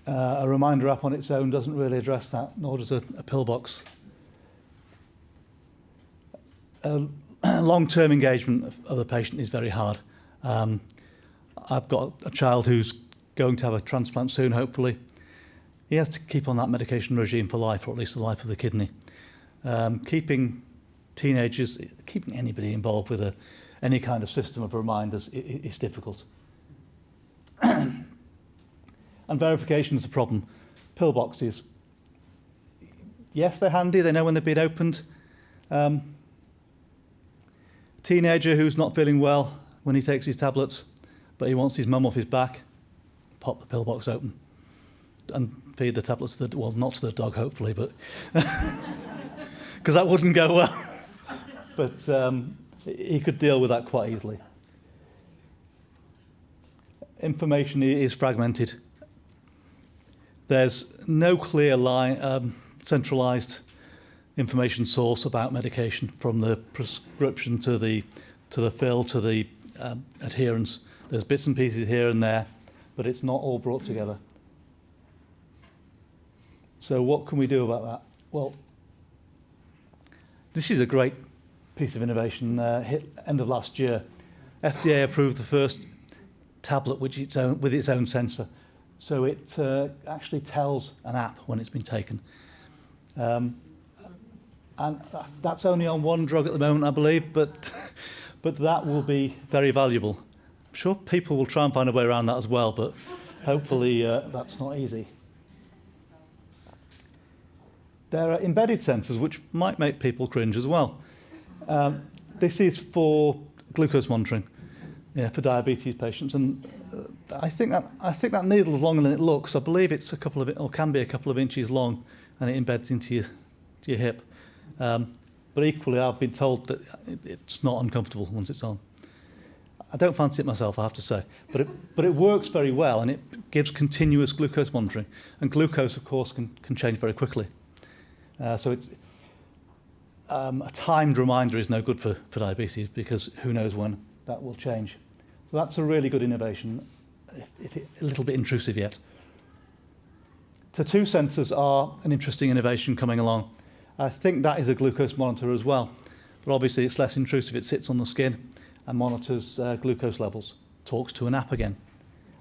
A reminder app on its own doesn't really address that, nor does a pillbox. Long-term engagement of the patient is very hard. I've got a child who's going to have a transplant soon, hopefully. He has to keep on that medication regime for life, or at least the life of the kidney. Keeping teenagers, keeping anybody involved with any kind of system of reminders is difficult. And verification is a problem. Pillboxes, yes, they're handy. They know when they've been opened. Teenager who's not feeling well when he takes his tablets, but he wants his mum off his back, pop the pillbox open and feed the tablets to the, well, not to the dog, hopefully, but because that wouldn't go well. But he could deal with that quite easily. Information is fragmented. There's no clear line, centralised information source about medication, from the prescription to the fill to the adherence. There's bits and pieces here and there, but it's not all brought together. So what can we do about that? Well, this is a great piece of innovation. Hit end of last year, FDA approved the first tablet with its own sensor. So it actually tells an app when it's been taken. And that's only on one drug at the moment, I believe, but that will be very valuable. I'm sure people will try and find a way around that as well, but hopefully that's not easy. There are embedded sensors which might make people cringe as well. This is for glucose monitoring, for diabetes patients, and I think that needle is longer than it looks. I believe it's can be a couple of inches long, and it embeds into your hip. But equally, I've been told that it's not uncomfortable once it's on. I don't fancy it myself, I have to say, but it works very well, and it gives continuous glucose monitoring. And glucose, of course, can change very quickly. So it's a timed reminder is no good for diabetes, because who knows when that will change. So that's a really good innovation, if a little bit intrusive yet. The two sensors are an interesting innovation coming along. I think that is a glucose monitor as well, but obviously it's less intrusive. It sits on the skin and monitors glucose levels, talks to an app again.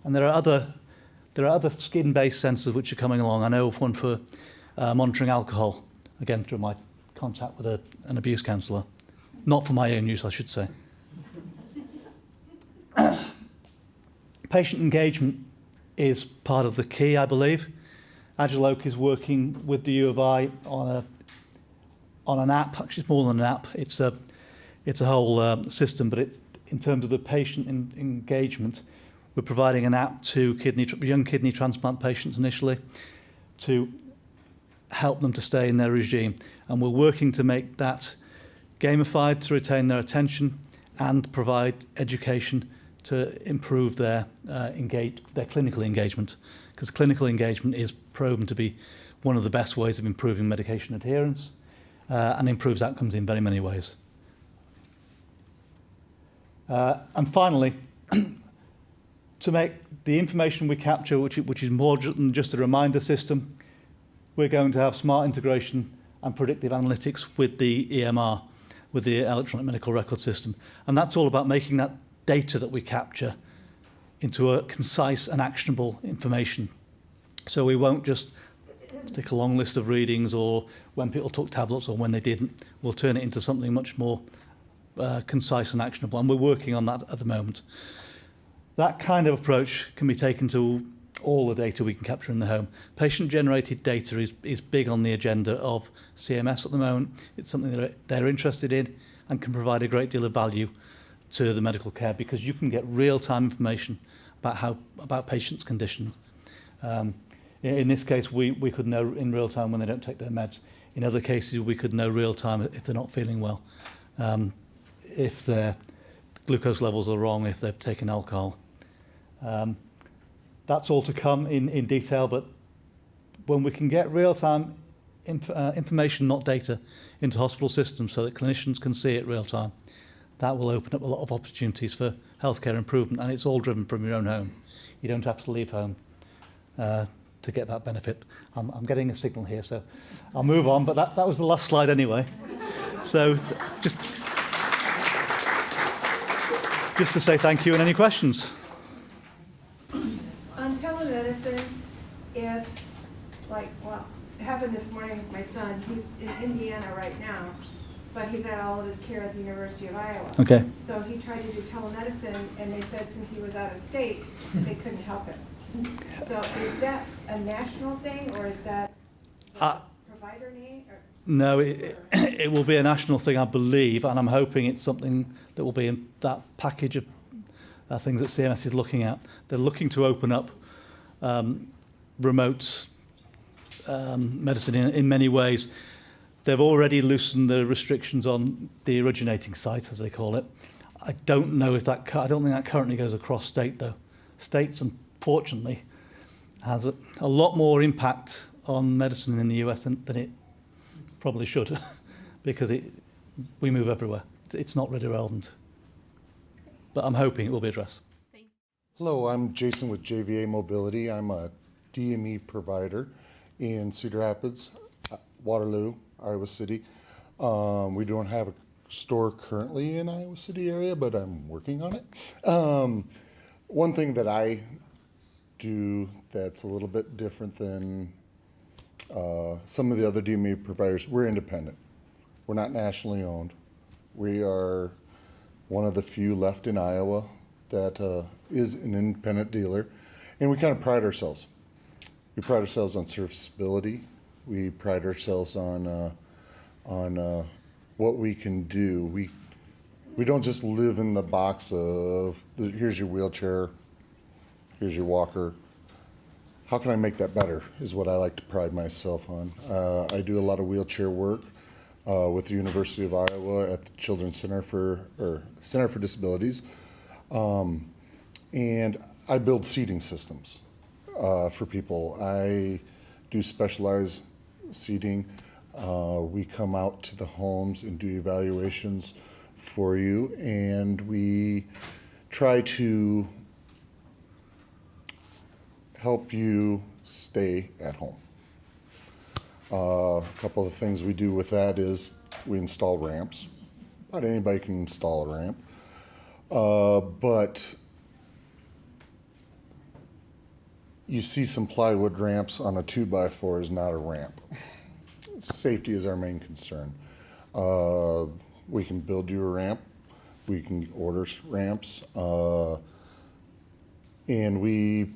And there are other skin-based sensors which are coming along. I know of one for monitoring alcohol, again through my contact with an abuse counsellor. Not for my own use, I should say. Patient engagement is part of the key, I believe. Agile Oak is working with the U of I on an app. Actually, it's more than an app. It's a whole system, but in terms of the patient engagement, we're providing an app to young kidney transplant patients initially to help them to stay in their regime. And we're working to make that gamified to retain their attention and provide education to improve their clinical engagement, because clinical engagement is proven to be one of the best ways of improving medication adherence and improves outcomes in very many ways. And finally, to make the information we capture, which is more than just a reminder system, we're going to have smart integration and predictive analytics with the EMR, with the electronic medical record system. And that's all about making that data that we capture into a concise and actionable information. So we won't just stick a long list of readings or when people took tablets or when they didn't. We'll turn it into something much more concise and actionable, and we're working on that at the moment. That kind of approach can be taken to all the data we can capture in the home. Patient-generated data is big on the agenda of CMS at the moment. It's something that they're interested in and can provide a great deal of value to the medical care, because you can get real-time information about patients' conditions. In this case, we could know in real time when they don't take their meds. In other cases, we could know real time if they're not feeling well, if their glucose levels are wrong, if they've taken alcohol. That's all to come in detail, but when we can get real-time information, not data, into hospital systems so that clinicians can see it real time, that will open up a lot of opportunities for healthcare improvement, and it's all driven from your own home. You don't have to leave home to get that benefit. I'm getting a signal here, so I'll move on, but that was the last slide anyway. So just to say thank you and any questions. On telemedicine, if, happened this morning with my son, he's in Indiana right now, but he's had all of his care at the University of Iowa. Okay. So he tried to do telemedicine, and they said since he was out of state, they couldn't help him. So is that a national thing, or is that the provider need? Or? No, it will be a national thing, I believe, and I'm hoping it's something that will be in that package of things that CMS is looking at. They're looking to open up remote medicine in many ways. They've already loosened the restrictions on the originating site, as they call it. I don't know if that. I don't think that currently goes across state, though. States, unfortunately, has a lot more impact on medicine in the US than it probably should, because we move everywhere. It's not really relevant, but I'm hoping it will be addressed. Hello, I'm Jason with JVA Mobility. I'm a DME provider in Cedar Rapids, Waterloo, Iowa City. We don't have a store currently in Iowa City area, but I'm working on it. One thing that I do that's a little bit different than some of the other DME providers, we're independent. We're not nationally owned. We are one of the few left in Iowa that is an independent dealer, and we kind of pride ourselves. We pride ourselves on serviceability. We pride ourselves on what we can do. We don't just live in the box of here's your wheelchair, here's your walker. How can I make that better is what I like to pride myself on. I do a lot of wheelchair work with the University of Iowa at the Children's Center for Disabilities. And I build seating systems for people. I do specialized seating. We come out to the homes and do evaluations for you, and we try to help you stay at home. A couple of the things we do with that is we install ramps. Not anybody can install a ramp, but you see some plywood ramps on a 2x4 is not a ramp. Safety is our main concern. We can build you a ramp. We can order ramps. And we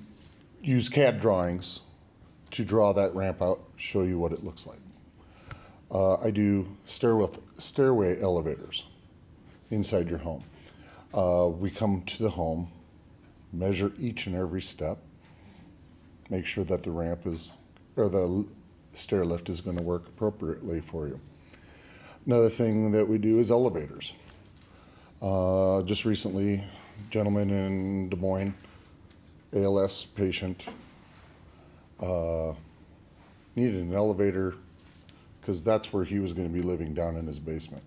use CAD drawings to draw that ramp out, show you what it looks like. I do stairway elevators inside your home. We come to the home, measure each and every step, make sure that the ramp is, or the stair lift is going to work appropriately for you. Another thing that we do is elevators. Just recently, a gentleman in Des Moines, ALS patient, needed an elevator because that's where he was going to be living, down in his basement.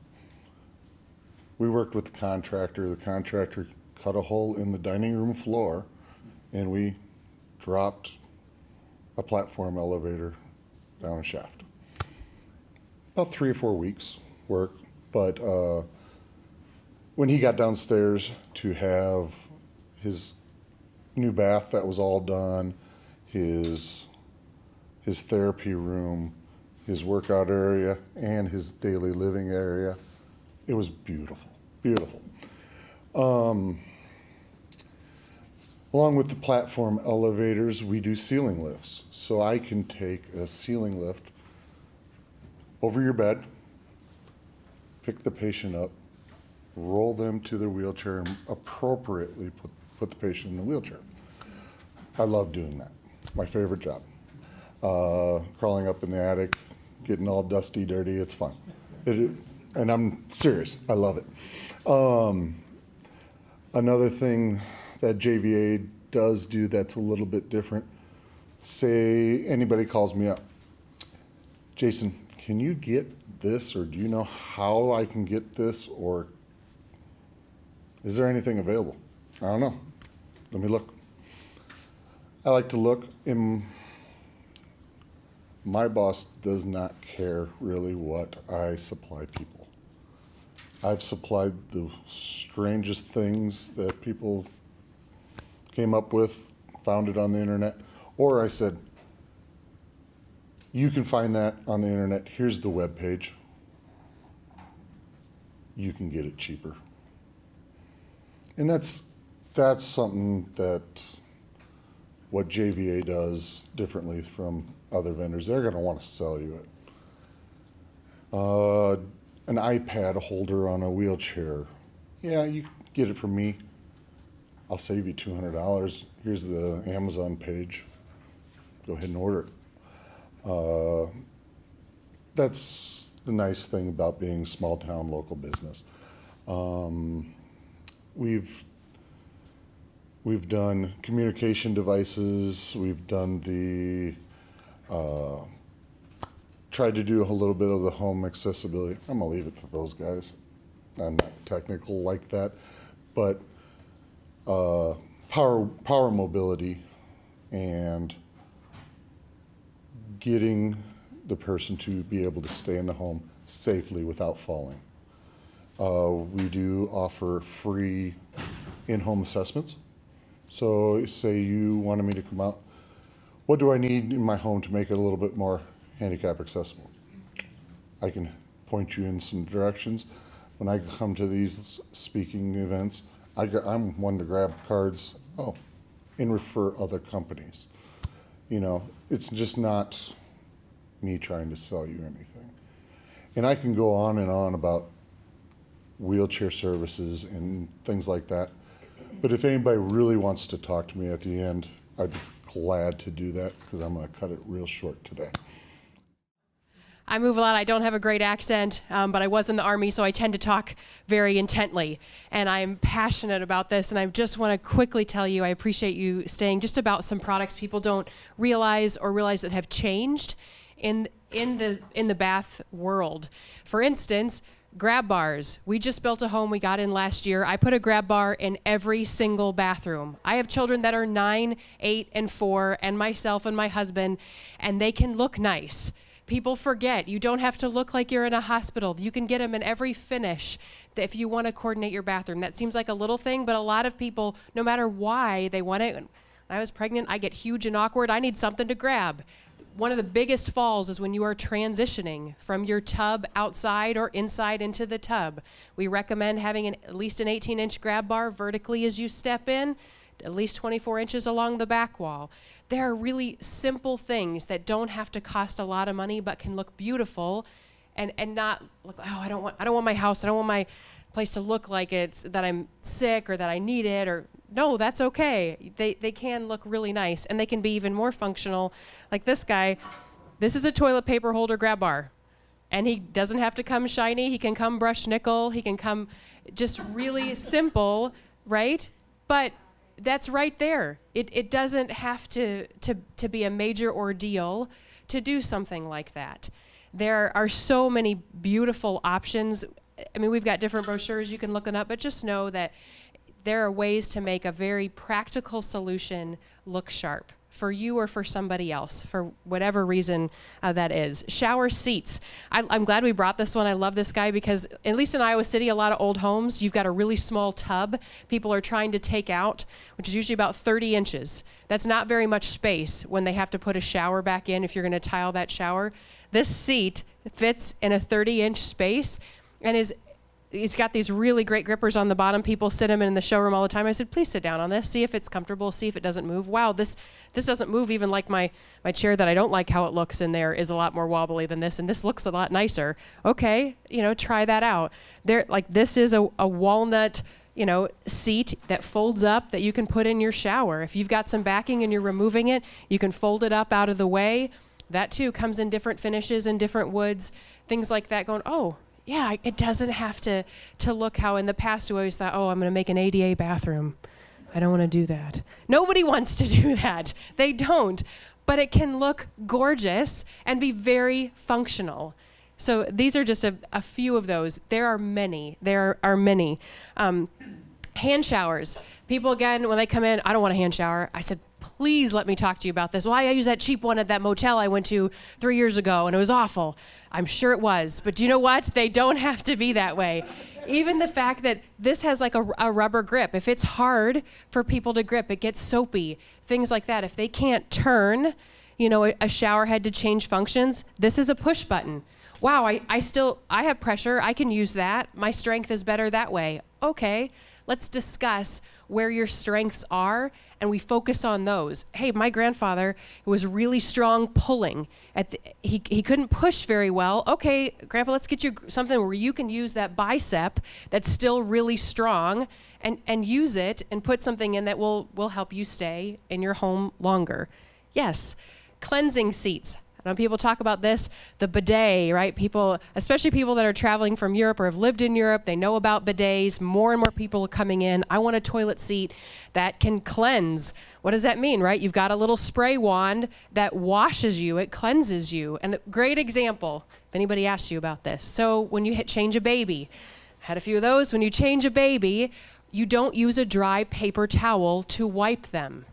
We worked with the contractor. The contractor cut a hole in the dining room floor, and we dropped a platform elevator down a shaft. About 3 or 4 weeks work, but when he got downstairs to have his new bath that was all done, his therapy room, his workout area, and his daily living area, it was beautiful, beautiful. Along with the platform elevators, we do ceiling lifts. So I can take a ceiling lift over your bed, pick the patient up, roll them to their wheelchair, and appropriately put the patient in the wheelchair. I love doing that. My favorite job. Crawling up in the attic, getting all dusty, dirty, it's fun. And I'm serious, I love it. Another thing that JVA does do that's a little bit different, say anybody calls me up, Jason, can you get this, or do you know how I can get this, or Is there anything available? I don't know. Let me look. I like to look. My boss does not care really what I supply people. I've supplied the strangest things that people came up with, found it on the internet, or I said, you can find that on the internet. Here's the web page. You can get it cheaper. And that's something that what JVA does differently from other vendors. They're going to want to sell you it. An iPad holder on a wheelchair. Yeah, you can get it from me. I'll save you $200. Here's the Amazon page. Go ahead and order it. That's the nice thing about being small town local business. We've done communication devices. We've done the tried to do a little bit of the home accessibility. I'm gonna leave it to those guys. I'm not technical like that, but power mobility and getting the person to be able to stay in the home safely without falling. We do offer free in-home assessments. So say you wanted me to come out, what do I need in my home to make it a little bit more handicap accessible? I can point you in some directions. When I come to these speaking events, I'm one to grab cards, and refer other companies. You know, it's just not me trying to sell you anything. And I can go on and on about wheelchair services and things like that. But if anybody really wants to talk to me at the end, I'd be glad to do that because I'm going to cut it real short today. I move a lot. I don't have a great accent, but I was in the Army, so I tend to talk very intently. And I'm passionate about this, and I just want to quickly tell you, I appreciate you staying just about some products people don't realize that have changed in the bath world. For instance, grab bars. We just built a home we got in last year. I put a grab bar in every single bathroom. I have children that are 9, 8, and 4, and myself and my husband, and they can look nice. People forget, you don't have to look like you're in a hospital. You can get them in every finish if you want to coordinate your bathroom. That seems like a little thing, but a lot of people, no matter why they want it, when I was pregnant, I get huge and awkward. I need something to grab. One of the biggest falls is when you are transitioning from your tub outside or inside into the tub. We recommend having at least an 18-inch grab bar vertically as you step in, at least 24 inches along the back wall. There are really simple things that don't have to cost a lot of money but can look beautiful and not look, I don't want my house, I don't want my place to look like it's that I'm sick or that I need it, or no, that's okay. They can look really nice, and they can be even more functional. Like this guy, this is a toilet paper holder grab bar, and he doesn't have to come shiny. He can come brushed nickel. He can come just really simple, right? But that's right there. It doesn't have to be a major ordeal to do something like that. There are so many beautiful options. I mean, we've got different brochures, you can look them up, but just know that there are ways to make a very practical solution look sharp for you or for somebody else, for whatever reason that is. Shower seats. I'm glad we brought this one. I love this guy because, at least in Iowa City, a lot of old homes, you've got a really small tub people are trying to take out, which is usually about 30 inches. That's not very much space when they have to put a shower back in if you're going to tile that shower. This seat fits in a 30-inch space and he's got these really great grippers on the bottom. People sit him in the showroom all the time. I said, please sit down on this, see if it's comfortable, see if it doesn't move. Wow, this doesn't move. Even like my chair that I don't like how it looks in there is a lot more wobbly than this, and this looks a lot nicer. Okay, try that out. This is a walnut, seat that folds up that you can put in your shower. If you've got some backing and you're removing it, you can fold it up out of the way. That too comes in different finishes and different woods, things like that going, oh, yeah, it doesn't have to look how in the past we always thought, I'm going to make an ADA bathroom. I don't want to do that. Nobody wants to do that. They don't. But it can look gorgeous and be very functional. So these are just a few of those. There are many. Hand showers. People, again, when they come in, I don't want a hand shower. I said, please let me talk to you about this. Well, I used that cheap one at that motel I went to 3 years ago, and it was awful. I'm sure it was. But do you know what? They don't have to be that way. Even the fact that this has like a rubber grip. If it's hard for people to grip, it gets soapy, things like that. If they can't turn, a shower head to change functions, this is a push button. Wow, I have pressure. I can use that. My strength is better that way. Okay, let's discuss where your strengths are, and we focus on those. Hey, my grandfather was really strong pulling. He couldn't push very well. Okay, Grandpa, let's get you something where you can use that bicep that's still really strong and use it and put something in that will help you stay in your home longer. Yes, cleansing seats. I know people talk about this, the bidet, right? People, especially people that are traveling from Europe or have lived in Europe, they know about bidets. More and more people are coming in. I want a toilet seat that can cleanse. What does that mean, right? You've got a little spray wand that washes you, it cleanses you. And a great example, if anybody asks you about this. So when you change a baby, had a few of those. When you change a baby, you don't use a dry paper towel to wipe them,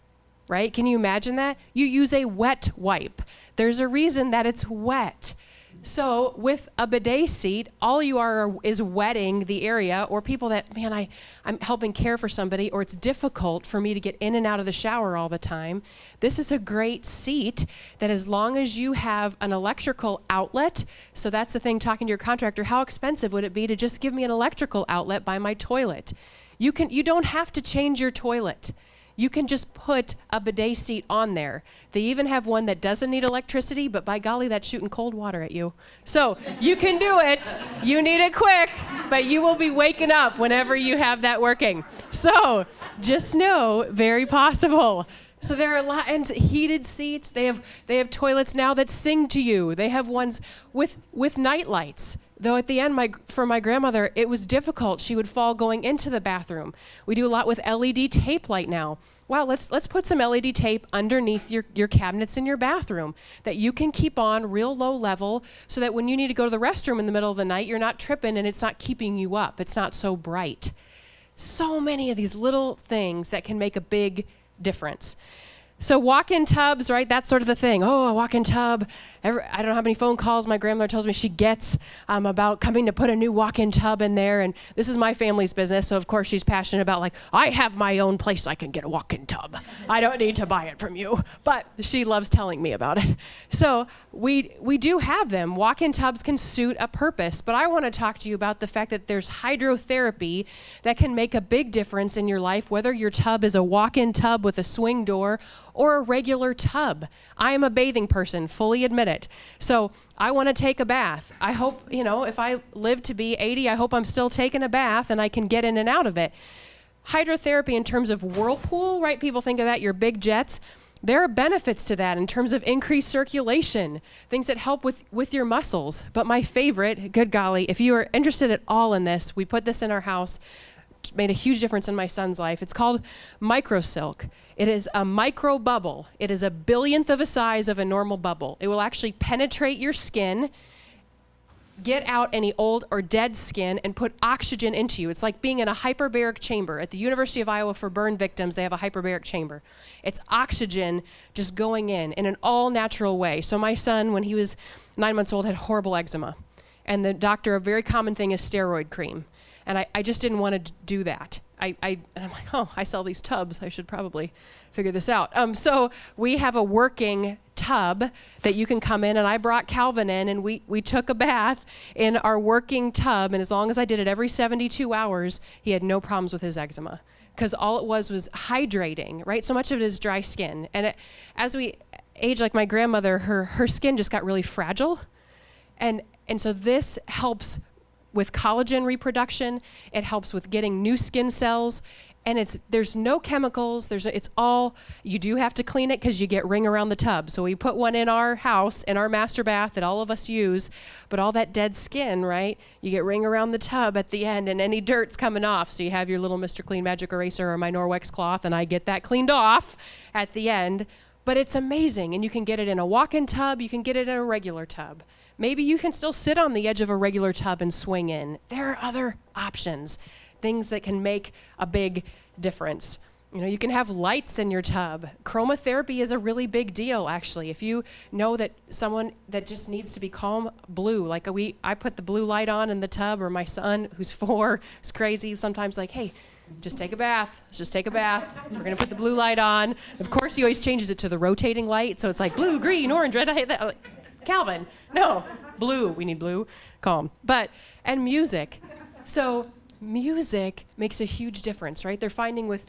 right? Can you imagine that? You use a wet wipe. There's a reason that it's wet. So with a bidet seat, all you are is wetting the area, or people that, man, I'm helping care for somebody, or it's difficult for me to get in and out of the shower all the time. This is a great seat that, as long as you have an electrical outlet, so that's the thing, talking to your contractor, how expensive would it be to just give me an electrical outlet by my toilet? You don't have to change your toilet. You can just put a bidet seat on there. They even have one that doesn't need electricity, but by golly, that's shooting cold water at you. So you can do it. You need it quick, but you will be waking up whenever you have that working. So just know, very possible. So there are a lot, and heated seats. They have toilets now that sing to you. They have ones with night lights. Though at the end, for my grandmother, it was difficult. She would fall going into the bathroom. We do a lot with LED tape light now. Wow, let's put some LED tape underneath your cabinets in your bathroom that you can keep on real low level, so that when you need to go to the restroom in the middle of the night, you're not tripping and it's not keeping you up. It's not so bright. So many of these little things that can make a big difference. So walk-in tubs, right? That's sort of the thing. Oh, a walk-in tub. I don't know how many phone calls my grandmother tells me she gets about coming to put a new walk-in tub in there. And this is my family's business, so of course she's passionate about, like, I have my own place I can get a walk-in tub. I don't need to buy it from you. But she loves telling me about it. So we do have them. Walk-in tubs can suit a purpose. But I want to talk to you about the fact that there's hydrotherapy that can make a big difference in your life, whether your tub is a walk-in tub with a swing door or a regular tub. I am a bathing person, fully admit it. So I want to take a bath. I hope, if I live to be 80, I hope I'm still taking a bath and I can get in and out of it. Hydrotherapy in terms of whirlpool, right? People think of that, your big jets. There are benefits to that in terms of increased circulation, things that help with your muscles. But my favorite, good golly, if you are interested at all in this, we put this in our house. Made a huge difference in my son's life. It's called microsilk. It is a micro bubble. It is a billionth of a size of a normal bubble. It will actually penetrate your skin, get out any old or dead skin, and put oxygen into you. It's like being in a hyperbaric chamber. At the University of Iowa for burn victims, they have a hyperbaric chamber. It's oxygen just going in an all-natural way. So my son, when he was 9 months old, had horrible eczema. And the doctor, a very common thing is steroid cream. And I just didn't want to do that. And I'm like, oh, I sell these tubs. I should probably figure this out. So we have a working tub that you can come in, and I brought Calvin in, and we took a bath in our working tub. And as long as I did it every 72 hours, he had no problems with his eczema, because all it was hydrating, right? So much of it is dry skin. And as we age, like my grandmother, her skin just got really fragile. And so this helps with collagen reproduction. It helps with getting new skin cells, and there's no chemicals. It's all, you do have to clean it because you get ring around the tub. So we put one in our house, in our master bath that all of us use, but all that dead skin, right? You get ring around the tub at the end, and any dirt's coming off. So you have your little Mr. Clean Magic Eraser or my Norwex cloth, and I get that cleaned off at the end. But it's amazing, and you can get it in a walk-in tub. You can get it in a regular tub. Maybe you can still sit on the edge of a regular tub and swing in. There are other options. things that can make a big difference. You know, you can have lights in your tub. Chromotherapy is a really big deal, actually. If you know that someone that just needs to be calm, blue, like I put the blue light on in the tub, or my son, who's 4, is crazy, sometimes like, hey, just take a bath. Let's just take a bath. We're going to put the blue light on. Of course, he always changes it to the rotating light, so it's like blue, green, orange, red. Calvin, no, blue. We need blue. Calm. And music. So music makes a huge difference, right? They're finding with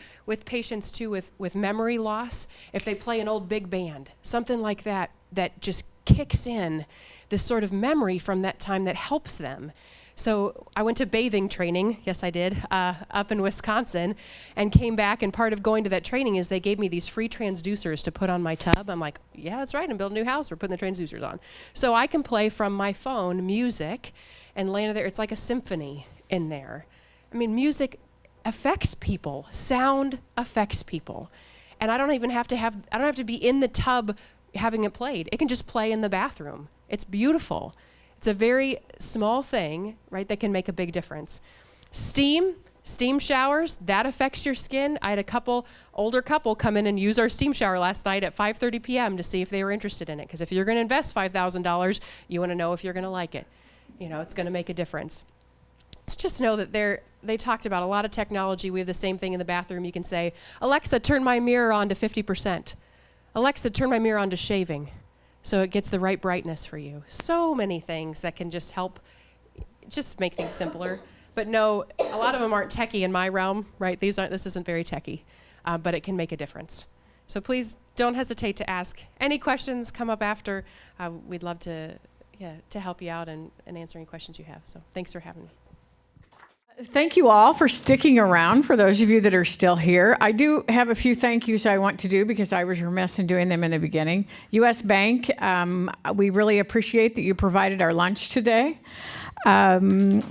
patients too, with memory loss, if they play an old big band, something like that, that just kicks in this sort of memory from that time that helps them. So I went to bathing training, yes I did, up in Wisconsin, and came back, and part of going to that training is they gave me these free transducers to put on my tub. I'm like, yeah, that's right, I'm building a new house, we're putting the transducers on. So I can play from my phone music and land there, it's like a symphony in there. I mean, music affects people, sound affects people. And I don't have to be in the tub having it played. It can just play in the bathroom. It's beautiful. It's a very small thing, right, that can make a big difference. Steam showers, that affects your skin. I had older couple come in and use our steam shower last night at 5:30 p.m. to see if they were interested in it. Because if you're going to invest $5,000, you want to know if you're going to like it. You know, it's going to make a difference. Let's just know that they talked about a lot of technology. We have the same thing in the bathroom. You can say, Alexa, turn my mirror on to 50%. Alexa, turn my mirror on to shaving, so it gets the right brightness for you. So many things that can just help, just make things simpler. But no, a lot of them aren't techie in my realm, right? This isn't very techie, but it can make a difference. So please don't hesitate to ask. Any questions come up after. We'd love to help you out and answer any questions you have. So thanks for having me. Thank you all for sticking around, for those of you that are still here. I do have a few thank yous I want to do because I was remiss in doing them in the beginning. U.S. Bank, we really appreciate that you provided our lunch today. And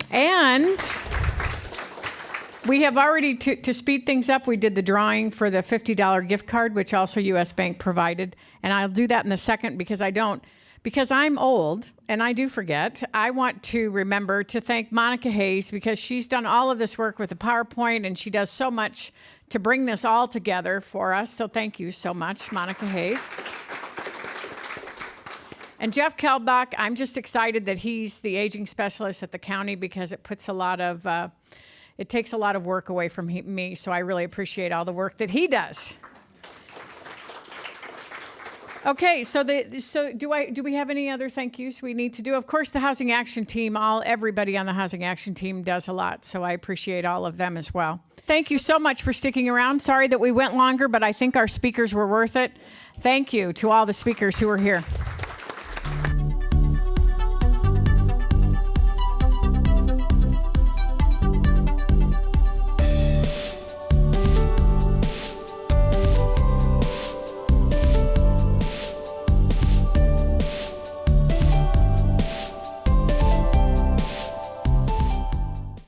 we have already, to speed things up, we did the drawing for the $50 gift card, which also U.S. Bank provided. And I'll do that in a second because I'm old and I do forget. I want to remember to thank Monica Hayes because she's done all of this work with the PowerPoint and she does so much to bring this all together for us. So thank you so much, Monica Hayes. And Jeff Kelbach, I'm just excited that he's the aging specialist at the county because it puts it takes a lot of work away from me. So I really appreciate all the work that he does. Okay, so do we have any other thank yous we need to do? Of course, the Housing Action Team, everybody on the Housing Action Team does a lot, so I appreciate all of them as well. Thank you so much for sticking around. Sorry that we went longer, but I think our speakers were worth it. Thank you to all the speakers who were here.